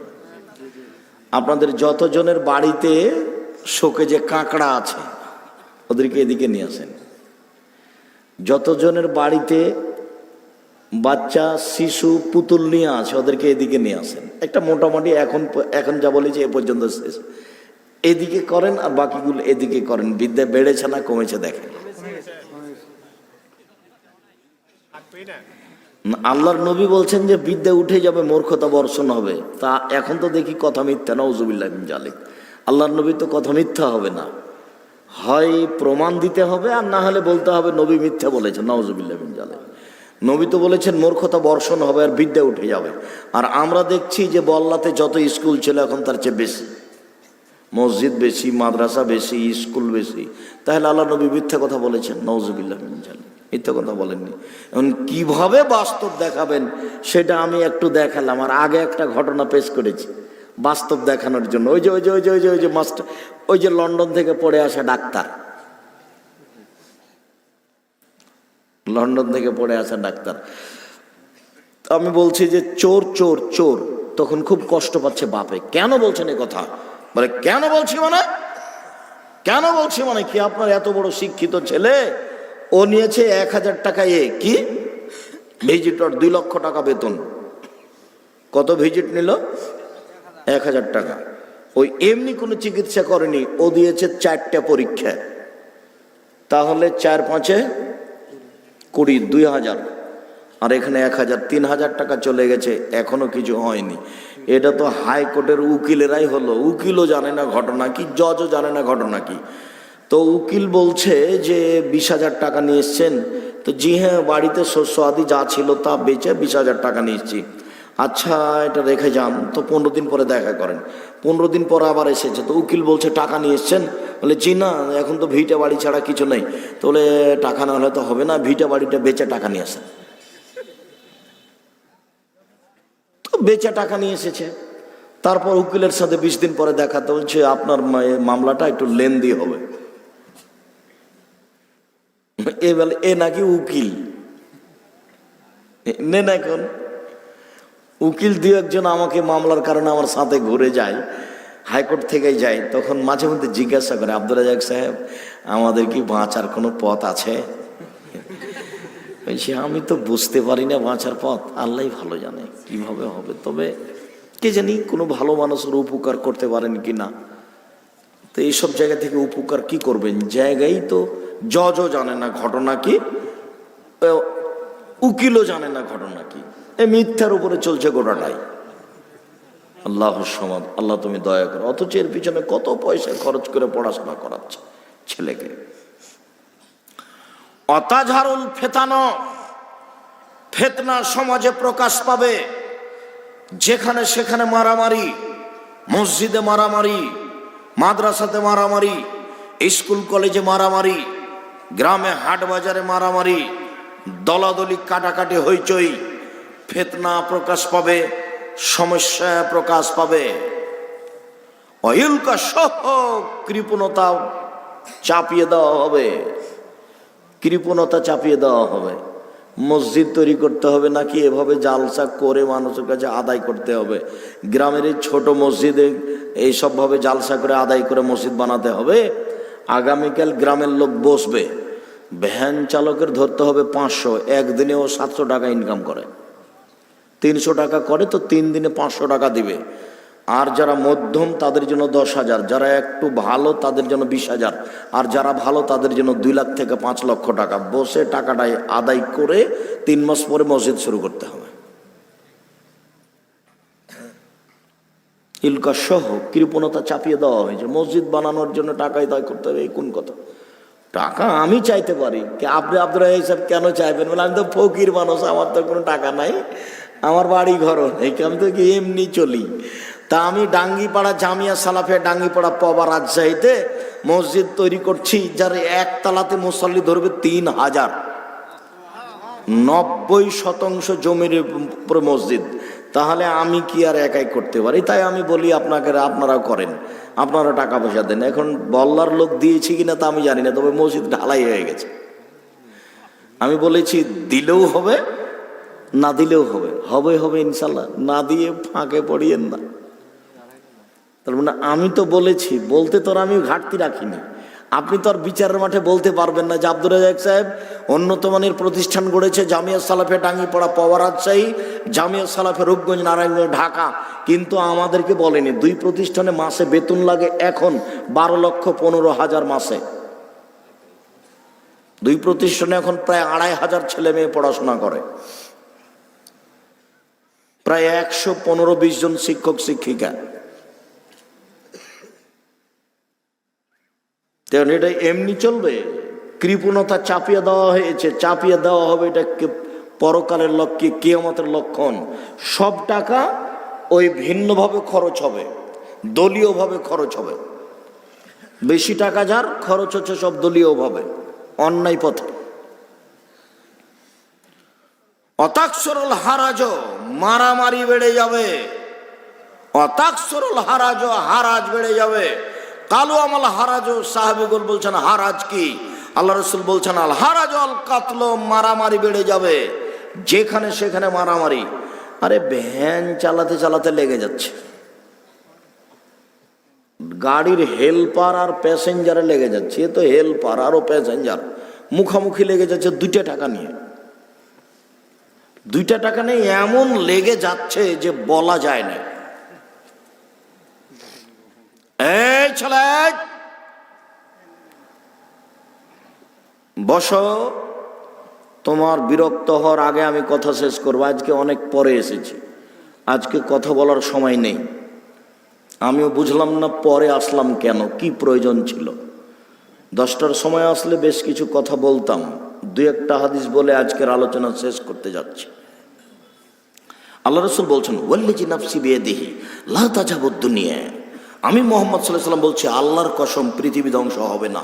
আপনাদের যতজনের বাড়িতে শোকে যে কাঁকড়া আছে ওদেরকে এদিকে নিয়ে আসেন। যতজনের বাড়িতে বাচ্চা শিশু পুতুল নিয়ে আছে ওদেরকে এদিকে নিয়ে আসেন। একটা মোটামুটি এখন যা বলেছি এ পর্যন্ত শেষ। এদিকে করেন আর বাকিগুলো এদিকে করেন। বিদ্যা বেড়েছে না কমেছে দেখেন। আল্লাহর নবী বলছেন যে বিদ্যা উঠে যাবে, মূর্খতা বর্ষণ হবে। তা এখন তো দেখি কথা মিথ্যা, নাউজুবিল্লাহ মিন জালিক। আল্লাহর নবী তো কথা মিথ্যা হবে না, হয় প্রমাণ দিতে হবে আর না হলে বলতে হবে নবী মিথ্যা বলেছেন, নাউজুবিল্লাহ মিন জালিক। নবী তো বলেছেন মূর্খতা বর্ষণ হবে আর বিদ্যা উঠে যাবে। আর আমরা দেখছি যে বল্লাতে যত স্কুল ছিল এখন তার চেয়ে বেশি, মসজিদ বেশি, মাদ্রাসা বেশি, স্কুল বেশি। তাহলে আল্লাহ নবী মিথ্যা কথা বলেছেন, নাউজুবিল্লাহ মিন জালিক। মিথ্যা কথা বলেননি। এখন কিভাবে বাস্তব দেখাবেন সেটা আমি একটু দেখালাম। আর আগে একটা ঘটনা পেশ করেছি বাস্তব দেখানোর জন্য। ওই যে মাস্টার, ওই যে লন্ডন থেকে পড়ে আসা ডাক্তার, লন্ডন থেকে পড়ে আসা ডাক্তার, আমি বলছি যে চোর চোর চোর, তখন খুব কষ্ট পাচ্ছে বাপে। কেন বলছেন এ কথা? বলে কেন বলছি মানে কি, আপনার এত বড় শিক্ষিত ছেলে, ও নিয়েছে 1000 টাকা কি ভিজিটর, 2 লক্ষ টাকা বেতন। কত ভিজিট নিল? 1000 টাকা। ওই এমনি কোনো চিকিৎসা করেনি, ও দিয়েছে 4টা পরীক্ষা। তাহলে 4 5 20, 2000। আর এখানে 1000, 3000 টাকা চলে গেছে, এখনো কিছু হয়নি। এটা তো হাইকোর্টের উকিলেরাই হলো, উকিলও জানে না ঘটনা কি, জজও জানে না ঘটনা কি। তো উকিল বলছে যে 20,000 টাকা নিয়ে এসছেন। তো জি হ্যাঁ, বাড়িতে শস্য আদি যা ছিল তা বেচে 20,000 টাকা নিয়ে এসছি। আচ্ছা, এটা রেখে যান, তো 15 দিন পরে দেখা করেন। 15 দিন পরে আবার এসেছে। তো উকিল বলছে টাকা নিয়ে এসছেন? বলে জি না, এখন তো ভিটা বাড়ি ছাড়া কিছু নেই। তো বলে টাকা না হলে তো হবে না, ভিটা বাড়িটা বেচে টাকা নিয়ে আসেন। তো বেচে টাকা নিয়ে এসেছে। তারপর উকিলের সাথে 20 দিন পরে দেখা, তো বলছে আপনার মামলাটা একটু লেন্দি হবে। এ নাকি উকিল নেন। এখন উকিল দিয়ে একজন আমাকে মামলার কারণে আমার সাথে ঘুরে যায়, হাইকোর্ট থেকে যায়। তখন মাঝে মধ্যে জিজ্ঞাসা করে, আব্দুর রাজ্জাক সাহেব, আমাদের কি বাঁচার কোনো পথ আছে? বলছি আমি তো বুঝতে পারি না বাঁচার পথ, আল্লাহই ভালো জানে কিভাবে হবে। তবে কে জানি কোনো ভালো মানুষের উপকার করতে পারেন কি না। তো এইসব জায়গা থেকে উপকার কি করবেন? জায়গায় তো জজও জানে না ঘটনা কি, উকিলও জানে না ঘটনা কি, এই মিথ্যার উপরে চলছে গোটাটাই। আল্লাহর সমাদ, আল্লাহ তুমি দয়া করো। অথচ এর পিছনে কত পয়সা খরচ করে পড়াশোনা করাচ্ছে ছেলেকে। অতাঝারুল ফেতানো, ফেতনা সমাজে প্রকাশ পাবে। যেখানে সেখানে মারামারি, মসজিদে মারামারি, মাদ্রাসাতে মারামারি, স্কুল কলেজে মারামারি, গ্রামে হাট বাজারে মারামারি, দলাদলি কাটাকাটি হইচই, ফেতনা প্রকাশ পাবে, সমস্যা প্রকাশ পাবে। অয়ুলকা সহ কৃপণতা চাপিয়ে দেওয়া হবে, কৃপণতা চাপিয়ে দেওয়া হবে। মসজিদ তৈরি করতে হবে নাকি এভাবে জালসা করে মানুষের কাছে আদায় করতে হবে? গ্রামের এই ছোট মসজিদে এইসবভাবে জালসা করে আদায় করে মসজিদ বানাতে হবে? আগামীকাল গ্রামের লোক বসবে, ভ্যান চালকের ধরতে হবে 500, একদিনেও 700 টাকা ইনকাম করে। 300 টাকা করে তো 3 দিনে 500 টাকা দিবে। আর যারা মধ্যম তাদের জন্য 10,000, যারা একটু ভালো তাদের জন্য 20,000, আর যারা ভালো তাদের জন্য 2 লাখ থেকে 5 লক্ষ টাকা। বসে টাকাটাই আদায় করে 3 মাস পরে মসজিদ শুরু করতে হবে। ইলকা সহ কৃপণতা চাপিয়ে দেওয়া হয়েছে। মসজিদ বানানোর জন্য টাকা আদায় করতে হবে, এই কোন কথা? টাকা আমি চাইতে পারি, আপনি আব্দুর রাজ্জাক সাহেব কেন চাইবেন? বলে আমি তো ফকির মানুষ, আমার তো কোনো টাকা নাই, আমার বাড়ি ঘরও নেই, আমি তো কি এমনি চলি। তা আমি ডাঙ্গিপাড়া জামিয়া সালাফিয়া ডাঙ্গিপাড়া পবা রাজশাহীতে মসজিদ তৈরি করছি, যার একতলাতে মুসল্লি ধরবে 3,000, 90% জমির উপরে মসজিদ। তাহলে আমি কি আর একাই করতে পারি? তাই আমি বলি আপনারাও করেন, আপনারা টাকা পয়সা দেন। এখন বল্লার লোক দিয়েছি কিনা তা আমি জানি না, তবে মসজিদ ঢালাই হয়ে গেছে। আমি বলেছি দিলেও হবে, না দিলেও হবে, হবে হবে ইনশাল্লাহ, না দিয়ে ফাঁকে পড়িয়েন না। তার মানে আমি তো বলেছি, বলতে তো আমি ঘাটতি রাখিনি। আপনি তো আর বিচারের মাঠে বলতে পারবেন না যে আব্দুর রাজ্জাক সাহেব উন্নত মানের প্রতিষ্ঠান গড়েছে, জামিয়া সালাফিয়া ডাঙ্গিপাড়া পবা রাজশাহী, জামিয়া সালাফিয়া রূপগঞ্জ নারায়ণগঞ্জ ঢাকা, কিন্তু আমাদেরকে বলেনি 2 প্রতিষ্ঠানে মাসে বেতন লাগে এখন 12,15,000 মাসে। 2 প্রতিষ্ঠানে এখন প্রায় 2,500 ছেলে মেয়ে পড়াশোনা করে, প্রায় 115-20 জন শিক্ষক শিক্ষিকা। তেমন এটা এমনি চলবে? কৃপণতা চাপিয়ে দেওয়া হয়েছে, চাপিয়ে দেওয়া হবে। এটা পরকালের লক্ষ্যে, কিয়ামতের লক্ষণ। সব টাকা ওই ভিন্নভাবে খরচ হবে, দলীয়ভাবে খরচ হবে। বেশি টাকা যার খরচ হচ্ছে সব দলীয়ভাবে, অন্যায় পথে। অতাকসরুল হারাজ, মারামারি বেড়ে যাবে। অতাকসরুল হারাজ, হারাজ বেড়ে যাবে। কালু আমাল হারাজ, সাহাবীগণ বলছেন হারাজ কি? আল্লাহ রাসূল বলছেন আল হারাজ আল কাতল, মারামারি বেড়ে যাবে। যেখানে সেখানে মারামারি। আরে ভ্যান চালাতে চালাতে লেগে যাচ্ছে, গাড়ির হেল্পার আর প্যাসেঞ্জারে লেগে যাচ্ছে। এ তো হেল্পার আরও প্যাসেঞ্জার মুখামুখি লেগে যাচ্ছে 2 টাকা নিয়ে। 2 টাকা নেই এমন লেগে যাচ্ছে যে বলা যায় না। এই ছেলে বসো, তোমার বিরক্ত হওয়ার আগে আমি কথা শেষ করবো। আজকে অনেক পরে এসেছি, আজকে কথা বলার সময় নেই। আমিও বুঝলাম না পরে আসলাম কেন, কি প্রয়োজন ছিল। 10টার সময় আসলে বেশ কিছু কথা বলতাম, দুই একটা হাদিস বলে আজকের আলোচনা শেষ করতে যাচ্ছি। আল্লাহ রসুল বলছেন, ওয়াল্লিজি নাফসি বিয়াদিহি লা তাজাবুদ দুনিয়া, আমি মোহাম্মদ সাল্লাল্লাহু আলাইহি ওয়াসাল্লাম বলছি, আল্লাহর কসম পৃথিবী ধ্বংস হবে না,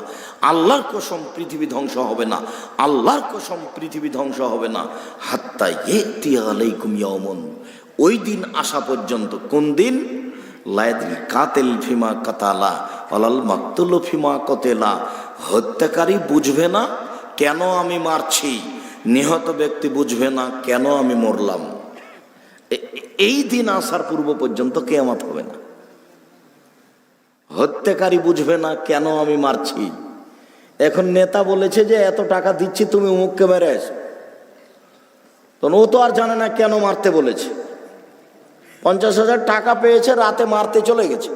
আল্লাহর কসম পৃথিবী ধ্বংস হবে না, আল্লাহর কসম পৃথিবী ধ্বংস হবে না, হাত্তা ইয়াতি আলাইকুম ইয়াউমুন, ওই দিন আসা পর্যন্ত। কোন দিন? লায়াদিল কাতিল ফিমা কাতালা ওয়ালাল মাকতুলু ফিমা কতেলা, হত্যাকারী বুঝবে না কেন আমি মারছি, নিহত ব্যক্তি বুঝবে না কেন আমি মরলাম। এই দিন আসার পূর্ব পর্যন্ত কিয়ামত হবে না। হত্যাকারী বুঝবে না কেন আমি মারছি। এখন নেতা বলেছে যে এত টাকা দিচ্ছি তুমি অমুককে মেরে আসো, তো ও তো আর জানে না কেন মারতে বলেছে। 50,000 টাকা পেয়েছে, রাতে মারতে চলে গেছে।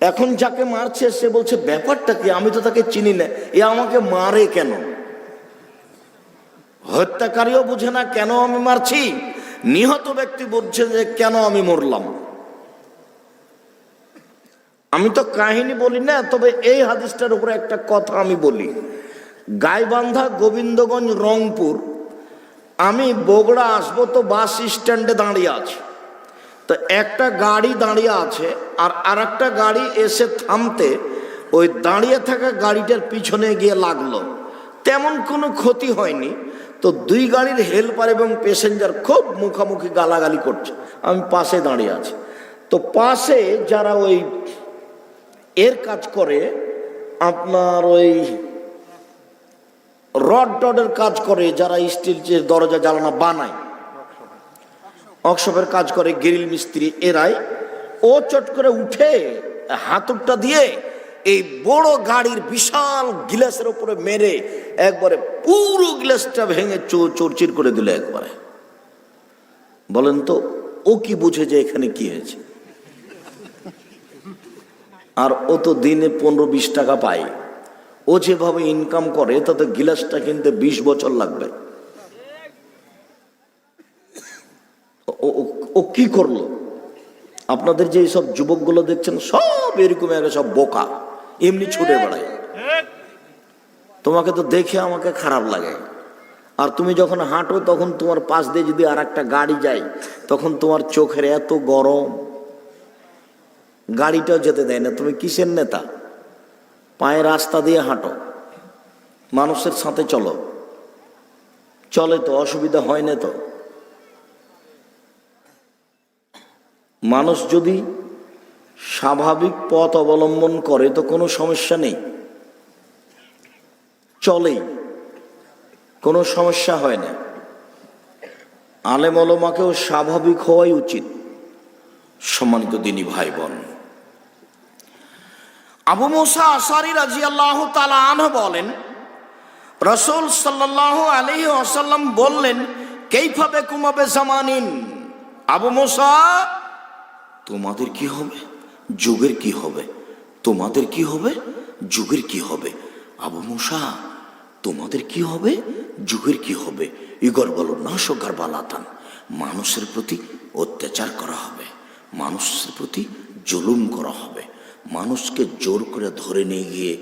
এখন যাকে মারছে সে বলছে ব্যাপারটা কি, আমি তো তাকে চিনি না, এ আমাকে মারে কেন। হত্যাকারীও বুঝে না কেন আমি মারছি, নিহত ব্যক্তি বুঝছে যে কেন আমি মরলাম। আমি তো কাহিনী বলি না, তবে এই হাদিসটার উপরে একটা কথা আমি বলি। গাইবান্ধা, গোবিন্দগঞ্জ, রংপুর, আমি বগুড়া আসবো তো বাস স্ট্যান্ডে দাঁড়িয়ে আছে, তো একটা গাড়ি দাঁড়িয়ে আছে আর একটা গাড়ি এসে থামতে ওই দাঁড়িয়ে থাকা গাড়িটার পিছনে গিয়ে লাগলো। তেমন কোনো ক্ষতি হয়নি, তো দুই গাড়ির হেল্পার এবং প্যাসেঞ্জার খুব মুখামুখি গালাগালি করছে, আমি পাশে দাঁড়িয়ে আছি। তো পাশে যারা ওই এর কাজ করে, আপনার ওই রড টডের কাজ করে, যারা স্টিল যে দরজা জানালা বানায়, ওয়ার্কশপের কাজ করে, গ্রিল মিস্ত্রি, এরাই ও চট করে উঠে হাতুড়টা দিয়ে এই বড় গাড়ির বিশাল গ্লাসের উপরে মেরে একবারে পুরো গ্লাসটা ভেঙে চৌচির করে দিল একবারে। বলেন তো ও কি বুঝে যে এখানে কি হয়েছে? আর ও তো দিনে 15-20 টাকা পায়। ও যেভাবে ইনকাম করে তাতে গ্লাসটা কিনতে 20 বছর লাগবে। ও কি করলো? আপনাদের যে সব যুবকগুলো দেখছেন সব এরকম সব বোকা, এমনি ছুটে বেড়ায়। তোমাকে তো দেখে আমাকে খারাপ লাগে। আর তুমি যখন হাঁটো তখন তোমার পাশ দিয়ে যদি আর একটা গাড়ি যায় তখন তোমার চোখের এত গরম, গাড়িটাও যেতে দেয় না। তুমি কিসের নেতা? পায়ে রাস্তা দিয়ে হাঁটো, মানুষের সাথে চলো, চলে তো অসুবিধা হয় না তো। মানুষ যদি স্বাভাবিক পথ অবলম্বন করে তো কোনো সমস্যা নেই, চলেই, কোনো সমস্যা হয় না। আলেম ওলামাকেও স্বাভাবিক হওয়াই উচিত। সম্মানিত দ্বীনী ভাই বোন, আবু মুসা আশআরী রাদিয়াল্লাহু তাআলা আনহু বলেন, রাসূল সাল্লাল্লাহু আলাইহি ওয়াসাল্লাম বললেন, কাইফা বিকুম বিজামানিন, আবু মুসা তোমাদের কি হবে, যুগের কি হবে, তোমাদের কি হবে, যুগের কি হবে। আবু মুসা তোমাদের কি হবে, যুগের কি হবে। ইগর বলো না সগার বালাতান, মানুষের প্রতি অত্যাচার করা হবে, মানুষের প্রতি জুলুম করা হবে, মানুষকে জোর করে ধরে নিয়ে গিয়ে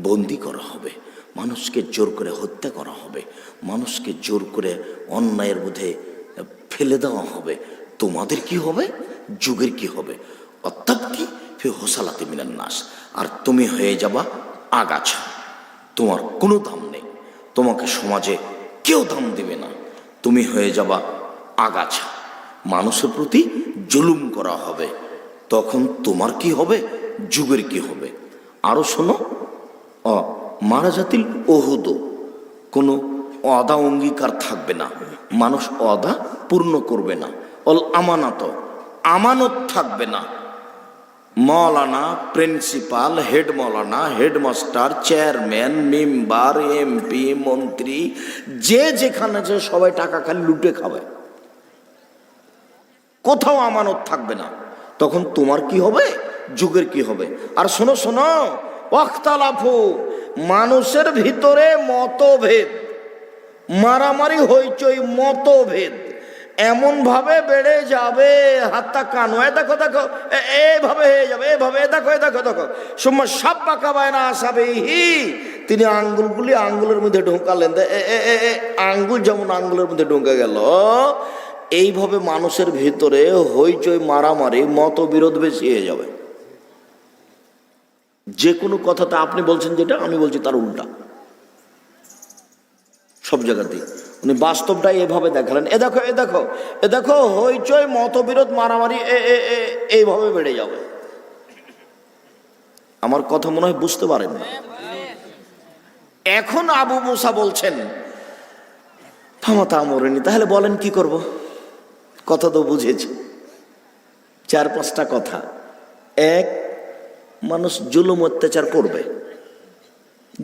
বন্দি করা হবে, মানুষকে জোর করে হত্যা করা হবে, মানুষকে জোর করে অন্যায়ের মধ্যে ফেলে দেওয়া হবে। তোমাদের কি হবে, যুগের কি হবে। অর্থাৎ কি, ফি হোসালাতে মিনান নাস, আর তুমি হয়ে যাবা আগাছা, তোমার কোনো দাম নেই, তোমাকে সমাজে কেউ দাম দেবে না, তুমি হয়ে যাবা আগাছা, মানুষের প্রতি জুলুম করা হবে। তখন তোমার কি হবে, যুগের কি হবে। আরো শোনো, মারা জাতিল ওহুদ, কোনো অদা অঙ্গীকার থাকবে না, মানুষ অদা পূর্ণ করবে না। অল আমানত, আমানত থাকবে না। মৌলানা, প্রিন্সিপাল, হেড মৌলানা, হেডমাস্টার, চেয়ারম্যান, মেম্বার, এমপি, মন্ত্রী, যে যেখানে যে সবাই টাকা খালি লুটে খাবে, কোথাও আমানত থাকবে না। তখন তোমার কি হবে, যুগের কি হবে। আর শোনো শোনো, ওয়াখতালাফু, মানুষের ভিতরে মতভেদ, মারামারি হইচই, মতভেদ, এমন ভাবে বেড়ে যাবে, হাত্তা কানো, দেখো দেখো এইভাবে হয়ে যাবে, এইভাবে দেখো দেখো দেখো সময় সাপ পাকা বায়না আসাবে হি, তিনি আঙ্গুলগুলি আঙ্গুলের মধ্যে ঢোকালেন, আঙ্গুল যেমন আঙ্গুলের মধ্যে ঢোকে গেল, এইভাবে মানুষের ভিতরে হইচই মারামারি মতবিরোধ বেশি হয়ে যাবে। যে কোনো কথাতে আপনি বলছেন যেটা, আমি বলছি তার উল্টা, সব জায়গাতেই উনি বাস্তবটাই এভাবে দেখালেন। এ দেখো এ দেখো এ দেখো হইচই মতবিরোধ মারামারি এইভাবে বেড়ে যাবে। আমার কথা মনে হয় বুঝতে পারেন না। এখন আবু মুসা বলছেন ফামাতা মরেনি, তাহলে বলেন কি করব? কথা তো বুঝেছি, 4-5টা কথা। এক, মানুষ জুলুম অত্যাচার করবে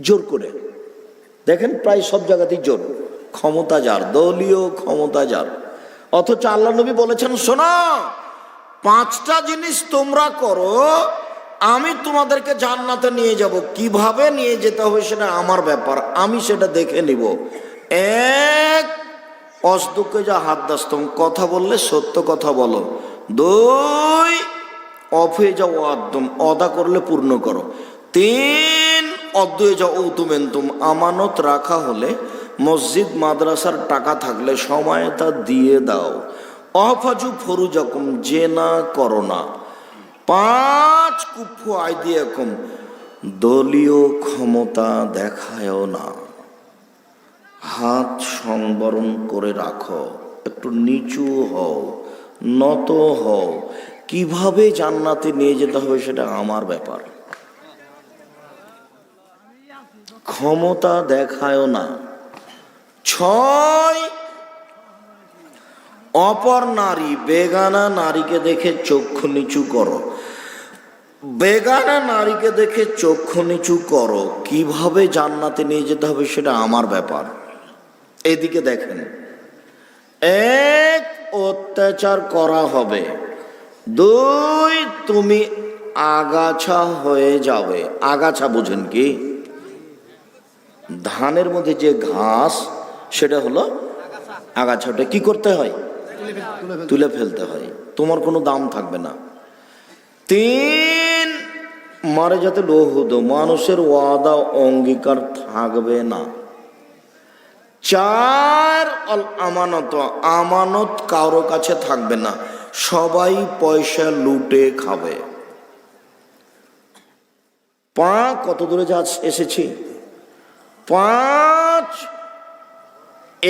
জোর করে, দেখেন প্রায় সব জায়গাতেই জোর, ক্ষমতা যার, দলীয় ক্ষমতা যার। অথচ আল্লাহ নবী বলেছেন শোনো, 5টা জিনিস তোমরা করো, আমি তোমাদেরকে জান্নাতে নিয়ে যাব। কিভাবে নিয়ে যেতে হবে সেটা আমার ব্যাপার, আমি সেটা দেখে নিব। এক, অসদুকে যা হাত দাস্তম, কথা বললে সত্য কথা বলো। 2, অফ হয়ে যাও আদম, অদা করলে পূর্ণ করো। 3, অদ্বয়ে যাও তুম, আমানত রাখা হলে মসজিদ মাদ্রাসার টাকা থাকলে সময় তা দিয়ে দাও। অফাজু ফরুজাকুম, জেনা করো না। 5, কুফু আইদিয়াকুম, দলীয় ক্ষমতা দেখায়ও না। হাত সংবরণ করে রাখো, একটু নিচু হও, নত হও। কিভাবে জান্নাতে নিয়ে যেতে হবে সেটা আমার ব্যাপার, ক্ষমতা দেখায়ও না। 6, অপর নারী বেগানা নারীকে দেখে চক্ষু নিচু করো, বেগানা নারীকে দেখে চক্ষু নিচু করো। কিভাবে জান্নাতে নিয়ে যেতে হবে সেটা আমার ব্যাপার। এদিকে দেখেন, 1, অত্যাচার করা হবে। 2, তুমি আগাছা হয়ে যাবে। আগাছা বুঝেন কি? ধানের মধ্যে যে ঘাস, সেটা হলো আগাছাটা। কি করতে হয়? তুলে ফেলতে হয়, তোমার কোনো দাম থাকবে না। 3, মারে যাতে লৌহুদ, মানুষের ওয়াদা অঙ্গীকার থাকবে না। 4, আমানত, আমানত কারো কাছে থাকবে না, সবাই পয়সা লুটে খাবে। 5, কত দূরে যা এসেছি। 5,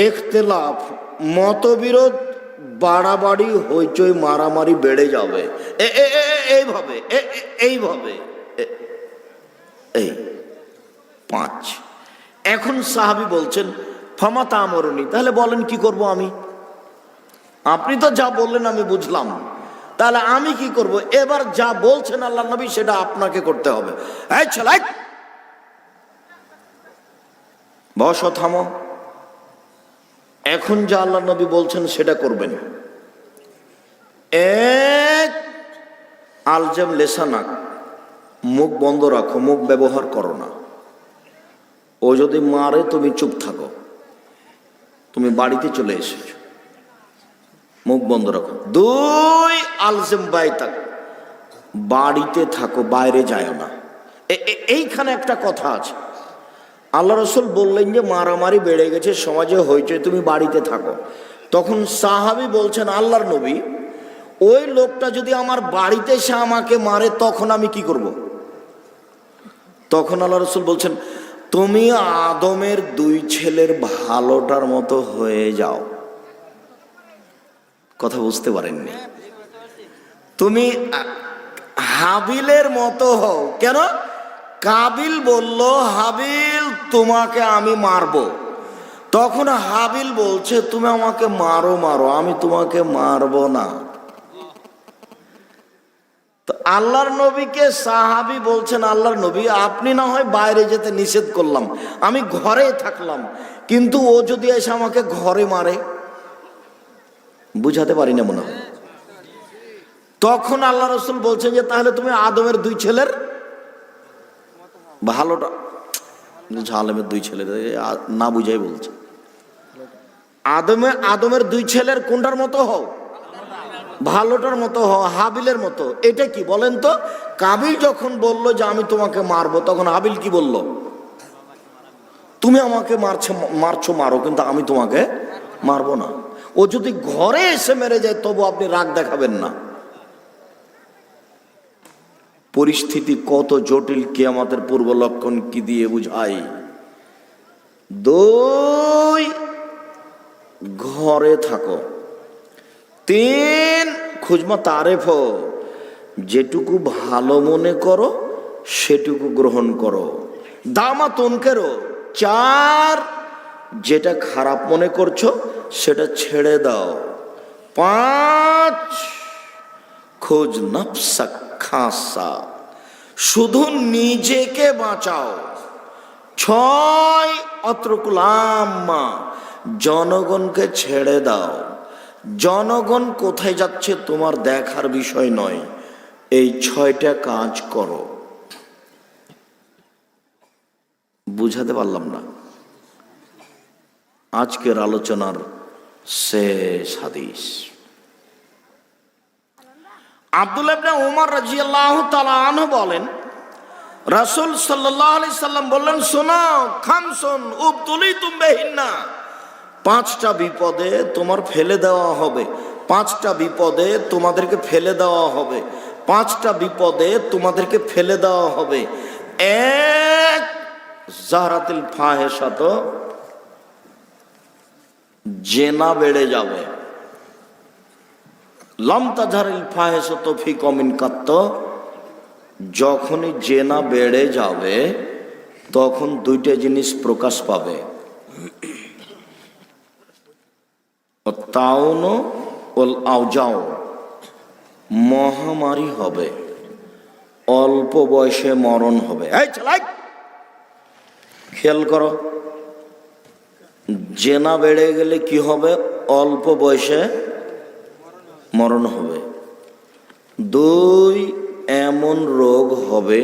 ইখতিলাফ, মতবিরোধ বাড়াবাড়ি হইচই মারামারি বেড়ে যাবে এইভাবে এইভাবে এই 5। এখন সাহাবী বলছেন ফামাতা আমরুনি, তাহলে বলেন কি করব আমি? আপনি তো যা বললেন আমি বুঝলাম, তাহলে আমি কি করব? এবার যা বলছেন আল্লাহ নবী সেটা আপনাকে করতে হবে। এই ছেলে বসো, থামো। এখন যা আল্লাহ নবী বলছেন সেটা করবেন। 1, আলজাম লেসানাক, মুখ বন্ধ রাখো, মুখ ব্যবহার করো না। ও যদি মারে তুমি চুপ থাকো, তুমি বাড়িতে চলে এসেছো, মুখ বন্ধ রাখো। 2, আলজাম বাইতাক, বাড়িতে থাকো, বাইরে যায় না। এইখানে একটা কথা আছে, আল্লাহ রসুল বললেন যে মারামারি বেড়ে গেছে, সমাজে হয়েছে, তুমি বাড়িতে থাকো। তখন সাহাবী বলছেন আল্লাহর নবী, ওই লোকটা যদি আমার বাড়িতে এসে আমাকে মারে তখন আমি কি করব? তখন আল্লাহ রসুল বলছেন তুমি আদমের 2 ছেলের ভালোটার মতো হয়ে যাও। কথা বুঝতে পারেননি? তুমি হাবিলের মতো হও। কেন? কাবিল বলল হাবিল তোমাকে আমি মারবো, তখন হাবিল বলছে তুমি আমাকে মারো মারো, আমি তোমাকে মারবো না। তো আল্লাহর নবীকে সাহাবী বলছেন আল্লাহর নবী আপনি না হয় বাইরে যেতে নিষেধ করলাম, আমি ঘরে থাকলাম, কিন্তু ও যদি এসে আমাকে ঘরে মারে, বুঝাতে পারি না মনে হয়। তখন আল্লাহ রসুল বলছেন যে তাহলে তুমি আদমের 2 ছেলের ভালোটা, আলেমের 2 ছেলের না বুঝাই বলছে, আদমের দুই ছেলের কোনটার মতো হও? ভালোটার মতো হও, হাবিলের মতো। এটা কি বলেন তো? কাবিল যখন বলল যে আমি তোমাকে মারবো, তখন হাবিল কি বলল? তুমি আমাকে মারছো মারো, কিন্তু আমি তোমাকে মারবো না। ও যদি ঘরে এসে মেরে যায় তবু আপনি রাগ দেখাবেন না। পরিস্থিতি কত জটিল কিয়ামতের পূর্ব লক্ষণ কি দিয়ে বুঝাই? 2, ঘরে থাকো। 3, খুজমা তারেফ, যেটুকু ভালো মনে করো সেটুকু গ্রহণ করো। দামা তনকেরো। 4, যেটা খারাপ মনে করছো সেটা ছেড়ে দাও। 5, খোঁজ নফসা খাসা, শুধু নিজেকে বাঁচাও। 6, অত্রকুল আম্মা, জনগণকে ছেড়ে দাও। জনগণ কোথায় যাচ্ছে তোমার দেখার বিষয় নয়। এই 6টা কাজ করো। বুঝাতে পারলাম না? আজকের আলোচনার শেষ হাদিস। আব্দুল্লাহ ইবনে উমর রাদিয়াল্লাহু তাআলা আনহু বলেন, রাসূল সাল্লাল্লাহু আলাইহি সাল্লাম বললেন, শোনো, খামসুন উবতুলিতুম বিহিন্না, 5টা বিপদে তোমার ফেলে দেওয়া হবে। 5টা বিপদে তোমাদেরকে ফেলে দেওয়া হবে। 5টা বিপদে তোমাদেরকে ফেলে দেওয়া হবে। 1, জাহরাতিল ফাহিশাত, জেনা বেড়ে যাবে। লাম তাজহারিল ফাহিশাতু ফি কওমিন কাত্ত, যখনই জেনা বেড়ে যাবে তখন 2টা জিনিস প্রকাশ পাবে। তাউন ওল আউজাও, মহামারী হবে। অল্প বয়সে মরণ হবে। এই চালাই, খেয়াল করো, জেনা বেড়ে গেলে কি হবে? অল্প বয়সে মরণ হবে। 2, এমন রোগ হবে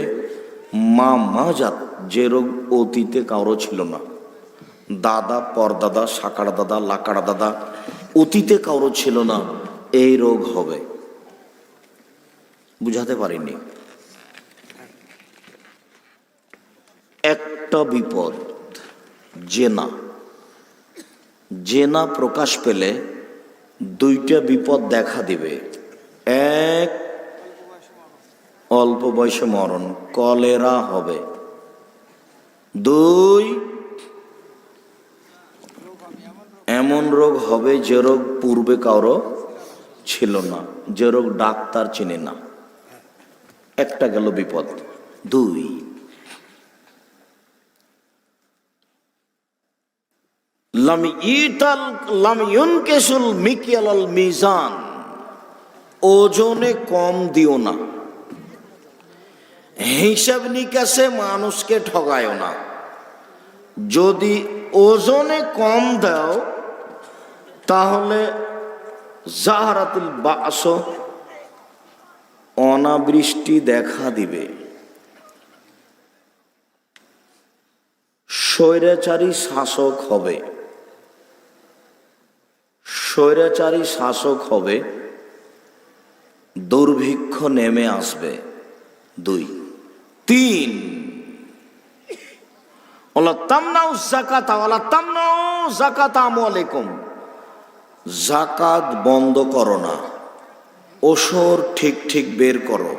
মাজাত, যে রোগ অতীতে কারো ছিল না। দাদা, পরদাদা, সাকার দাদা, লাকাড়া দাদা, অতীতে কারো ছিল না, এই রোগ হবে। বুঝাতে পারিনি? একটা বিপদ, জেনা। জেনা প্রকাশ পেলে 2টা বিপদ দেখা দিবে। 1, অল্প বয়সে মরণ, কলেরা হবে। 2, এমন রোগ হবে যে রোগ পূর্বে কারো ছিল না, যে রোগ ডাক্তার চিনে না। একটা গেল বিপদ। 2, লাম ইউনকিসুল মিকিয়াল মিজান, ওজনে কম দিও না। হিসাব নিকাশে মানুষকে ঠগায়ও না। যদি ওজনে কম দাও তাহলে জাহরাতুল বাস, অনাবৃষ্টি দেখা দিবে। স্বৈরাচারী শাসক হবে। স্বৈরাচারী শাসক হবে, দুর্ভিক্ষ নেমে আসবে। 2, 3, ওয়ালা তামনাউ যাকাতা ওয়ালা তামনাউ যাকাতা আমওয়ালিকুম, যাকাত বন্ধ করো না, ওসর ঠিক বের করো,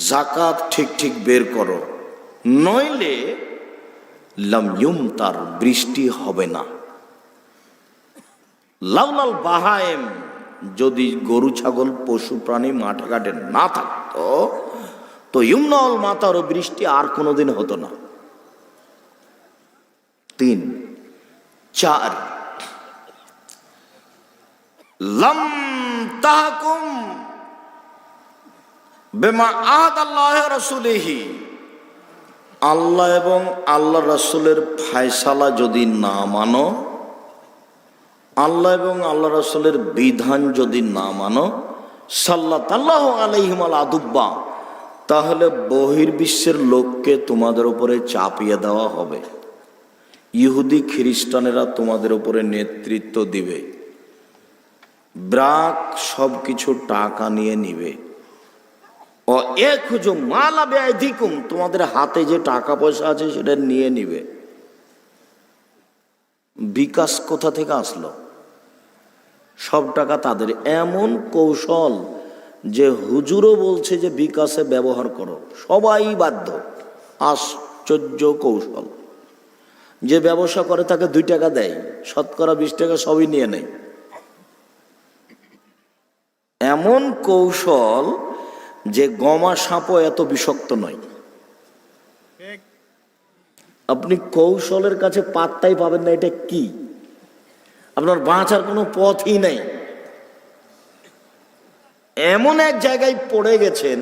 যাকাত ঠিক বের করো, নইলে লাম ইউমতার, বৃষ্টি হবে না। লাউলাল বাহায়েম, যদি গরু ছাগল পশু প্রাণী মাঠে ঘাটে না থাকতো তো ইউমনাল মাতার, বৃষ্টি আর কোনোদিন হতো না। 3, 4, লাম তাহকুম বিমা আহাদাল্লাহি রাসূলিহি, আল্লাহ এবং আল্লাহ রাসূলের ফয়সালা যদি না মানো, আল্লাহ এবং আল্লাহ রাসূলের বিধান যদি না মানো, সাল্লাল্লাহু আলাইহিম আল আদুব্বা, তাহলে বহির্বিশ্বের লোককে তোমাদের উপরে চাপিয়ে দেওয়া হবে। ইহুদি খ্রিস্টানেরা তোমাদের উপরে নেতৃত্ব দিবে, ব্রাক সব কিছু টাকা নিয়ে নিবে। ও এক হুজু মালা বেআইদিকুম, তোমাদের হাতে যে টাকা পয়সা আছে সেটা নিয়ে নিবে। বিকাশ কোথা থেকে আসলো? সব টাকা তাদের। এমন কৌশল যে হুজুরও বলছে যে বিকাশে ব্যবহার করো, সবাই বাধ্য। আশ্চর্য কৌশল। যে ব্যবসা করে তাকে 2 টাকা দেয়, শতকরা 20 টাকা সবই নিয়ে নেয়। এমন কৌশল যে গমা সাপও এত বিষাক্ত নয়। আপনি কৌশলের কাছে পাত্তাই পাবেন না। এটা কি? আপনার বাঁচার কোনো পথই নেই। এমন এক জায়গায় পড়ে গেছেন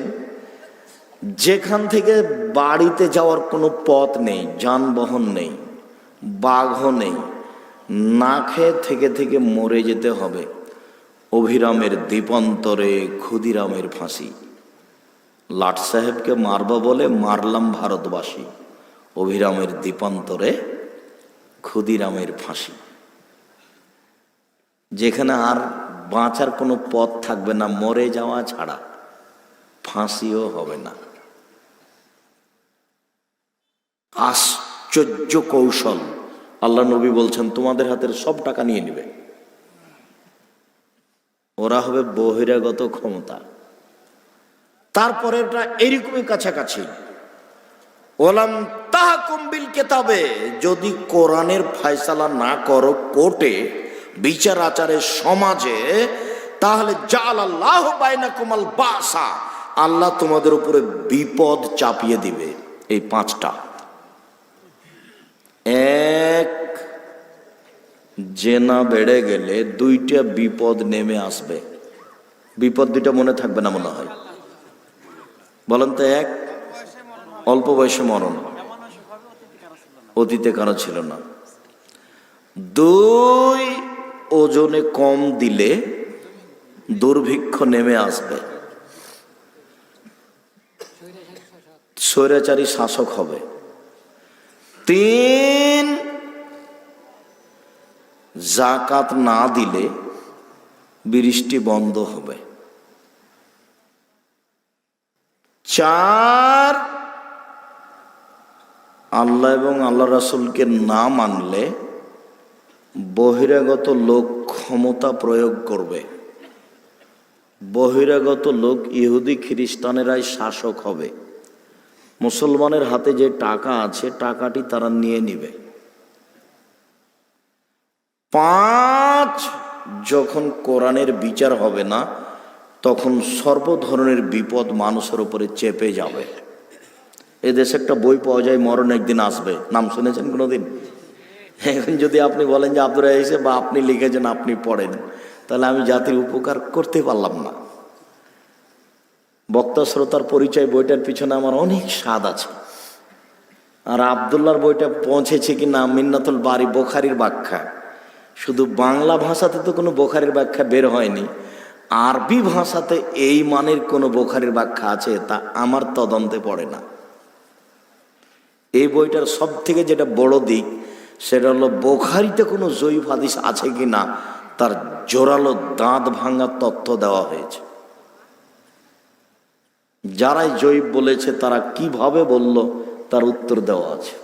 যেখান থেকে বাড়িতে যাওয়ার কোনো পথ নেই, যানবাহন নেই, বাঘও নেই। না খেয়ে থেকে থেকে মরে যেতে হবে। অভিরামের দ্বীপান্তরে ক্ষুদিরামের ফাঁসি। লাট সাহেবকে মারবা বলে মারলাম ভারতবাসী, অভিরামের দ্বীপান্তরে ক্ষুদিরামের ফাঁসি। যেখানে আর বাঁচার কোনো পথ থাকবে না, মরে যাওয়া ছাড়া, ফাঁসিও হবে না। আশ্চর্য কৌশল। আল্লাহ নবী বলছেন তোমাদের হাতের সব টাকা নিয়ে নেবে। ওরা হবে বহিরাগত ক্ষমতা। তারপরে এটা এরকমই কাছাকাছি। ওলাম তাহকুম বিল কিতাবে, যদি কোরআনের ফয়সালা না করো কোর্টে, বিচার আচারের সমাজে, তাহলে জাআলাল্লাহু বাইনাকুমাল বাসা, আল্লাহ তোমাদের উপরে বিপদ চাপিয়ে দিবে। এই 5টা। 1, জেনা বেড়ে গেলে 2টা বিপদ নেমে আসবে। বিপদ 2টা মনে থাকবে না মনে হয়? বলেন তো। 1, অল্প বয়সে মরণ, অতীতে কারো ছিল না। 2, ওজনে কম দিলে দুর্ভিক্ষ নেমে আসবে, স্বৈরাচারী শাসক হবে। 3, জাকাত না দিলে বৃষ্টি বন্ধ হবে। 4, আল্লাহ এবং আল্লাহ রাসূলকে না মানলে বহিরাগত লোক ক্ষমতা প্রয়োগ করবে। বহিরাগত লোক ইহুদি খ্রিস্টানেরাই শাসক হবে। মুসলমানের হাতে যে টাকা আছে টাকাটি তারা নিয়ে নিবে। 5, যখন কোরআনের বিচার হবে না তখন সর্ব ধরনের বিপদ মানুষের উপরে চেপে যাবে। এদেশে একটা বই পাওয়া যায়, মরণ একদিন আসবে। নাম শুনেছেন কোনোদিন? এখন যদি আপনি বলেন যে আব্দুর রাহিসে বা আপনি লিখেছেন, আপনি পড়েন, তাহলে আমি জাতির উপকার করতে পারলাম না। বক্তা শ্রোতার পরিচয় বইটার পিছনে আমার অনেক স্বাদ আছে। আর আবদুল্লাহর বইটা পৌঁছেছে কি না, মিন্নাতুল বারি বোখারির ব্যাখ্যা, শুধু বাংলা ভাষাতে তো কোনো বোখারির ব্যাখ্যা বের হয়নি, আরবি ভাষাতে এই মানের কোনো বোখারির ব্যাখ্যা আছে তা আমার তদন্তে পড়ে না। এই বইটার সব থেকে যেটা বড় দিক সেটা হলো বোখারিতে কোনো জয়ীফ হাদিস আছে কি না তার জোরালো দাঁত ভাঙা তথ্য দেওয়া হয়েছে। যারাই জয়ীফ বলেছে তারা কিভাবে বলল তার উত্তর দেওয়া আছে।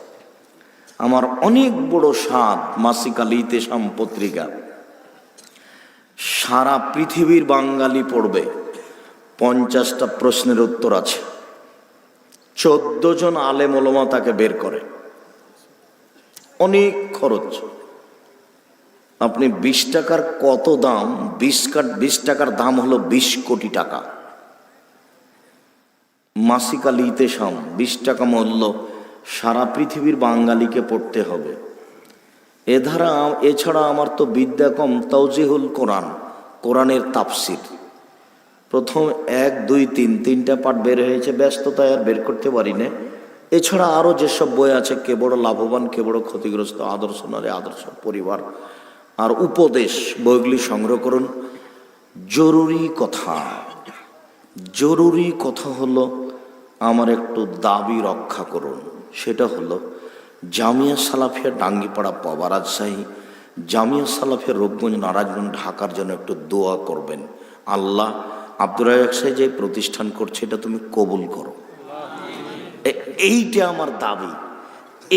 আমার অনেক বড় স্বাদ, মাসিক আল ইতেশাম পত্রিকা, সারা পৃথিবীর বাঙালি পড়বে, 50টা প্রশ্নের উত্তর আছে। 14 জন আলেম ওলামা তাকে বের করে। অনেক খরচ। আপনি 20 টাকার কত দাম? 20 টাকার দাম হলো 20 কোটি টাকা। মাসিক আল ইতেশাম 20 টাকা মূল্য, সারা পৃথিবীর বাঙালিকে পড়তে হবে। এছাড়া আমার তো বিদ্যা কম, তাওজিহুল কোরআন, কোরআনের তাফসির, প্রথম 1, 2, 3টা পাঠ বের হয়েছে, ব্যস্ততায় আর বের করতে পারি না। এছাড়া আরও যেসব বই আছে, কে বড় লাভবান কে বড় ক্ষতিগ্রস্ত, আদর্শ নারী, আদর্শ পরিবার আর উপদেশ, বইগুলি সংগ্রহ করুন। জরুরি কথা হলো আমার একটু দাবি রক্ষা করুন। সেটা হলো জামিয়া সালাফিয়া ডাঙ্গিপাড়া পাওয়া রাজশাহী, জামিয়া সালাফিয়া রূপগঞ্জ নারায়ণগঞ্জ ঢাকার জন্য একটু দোয়া করবেন। আল্লাহ আব্দুর রাজ্জাক সাহেব যে প্রতিষ্ঠান করছে এটা তুমি কবুল করো, এইটা আমার দাবি।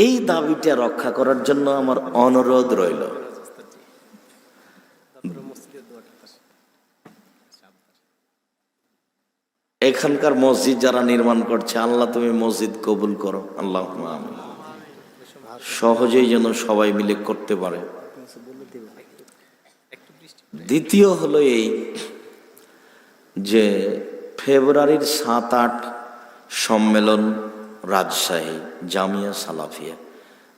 এই দাবিটা রক্ষা করার জন্য আমার অনুরোধ রইল। এখানকার মসজিদ যারা নির্মাণ করছে, আল্লাহ তুমি মসজিদ কবুল করো, আল্লাহ আমিন। সহজেই যেন সবাই মিলে করতে পারে। দ্বিতীয় হলো এই যে ফেব্রুয়ারির 7-8 সম্মেলন রাজশাহী জামিয়া সালাফিয়া,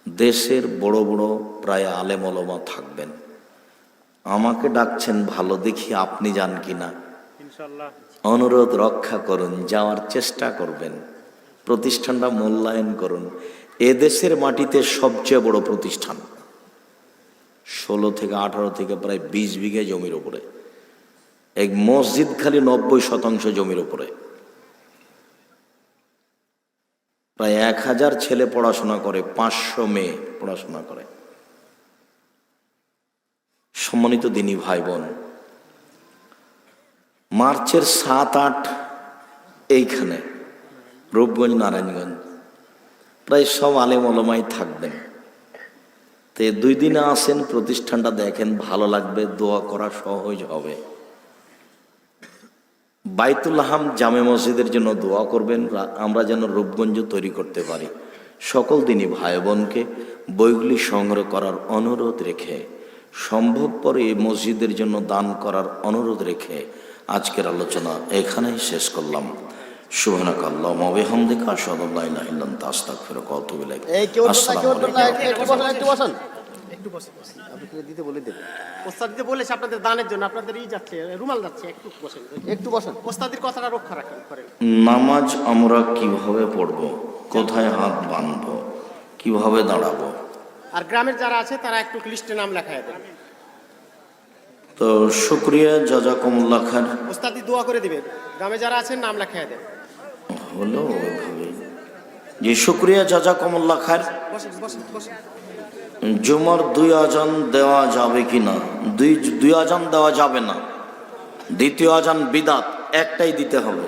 দেশের বড় বড় প্রায় আলেম ওলামা থাকবেন। আমাকে ডাকছেন, ভালো দেখি আপনি যান কিনা। অনুরোধ রক্ষা করুন, যাওয়ার চেষ্টা করবেন, প্রতিষ্ঠানটা মূল্যায়ন করুন। এদেশের মাটিতে সবচেয়ে বড় প্রতিষ্ঠান, 16 থেকে 18 থেকে প্রায় 20 বিঘা জমির উপরে। এক মসজিদ খালি 90% জমির উপরে। প্রায় 1000 ছেলে পড়াশোনা করে, 500 মেয়ে পড়াশোনা করে। সম্মানিত দিনী ভাই বোন, মার্চের 7-8 এইখানে রূপগঞ্জ নারায়ণগঞ্জ প্রায় সব আলেম ওলামাই থাকবেন। তো 2 দিনে আসেন, প্রতিষ্ঠানটা দেখেন, ভালো লাগবে, দোয়া করা সহজ হবে। বাইতুল হাম জামে মসজিদের জন্য দোয়া করবেন, আমরা যেন রূপগঞ্জ তৈরি করতে পারি। সকল দিনই ভাই বোনকে বইগুলি সংগ্রহ করার অনুরোধ রেখে, সম্ভবপর এই মসজিদের জন্য দান করার অনুরোধ রেখে আজকের আলোচনা এখানেই শেষ করলাম। সুবহানাকাল্লাহুম্মা ওয়া বিহামদিকা আশহাদু আল্লা ইলাহা ইল্লা আনতা আস্তাগফিরুকা ওয়া আতুবু ইলাইক। আসসালামু আলাইকুম। একটু বসে আপনি দিতে বলে দেবেন। ওস্তাদ দিতে বলেছে আপনাদের দানের জন্য, আপনাদের যাচ্ছে, রুমাল যাচ্ছে, একটু বসেন, একটু বসেন। ওস্তাদের কথাটা রক্ষা রাখেন করেন। নামাজ আমরা কিভাবে পড়ব, কোথায় হাত বাঁধবো, কিভাবে দাঁড়াবো? আর গ্রামের যারা আছে তারা একটু লিস্টে নাম লেখায় দেন। তো শুকরিয়া, জাযাকুমুল্লাহ খায়র। ওস্তাদি দোয়া করে দিবেন, গ্রামে যারা আছেন নাম লেখায় দেন। হলো ওইভাবে। জি শুকরিয়া, জাযাকুমুল্লাহ খায়র। বসেন বসেন বসেন। জুমার 2 আজান দেওয়া যাবে কিনা? 2 আজান দেওয়া যাবে না। দ্বিতীয় আজান বিদআত, একটাই দিতে হবে।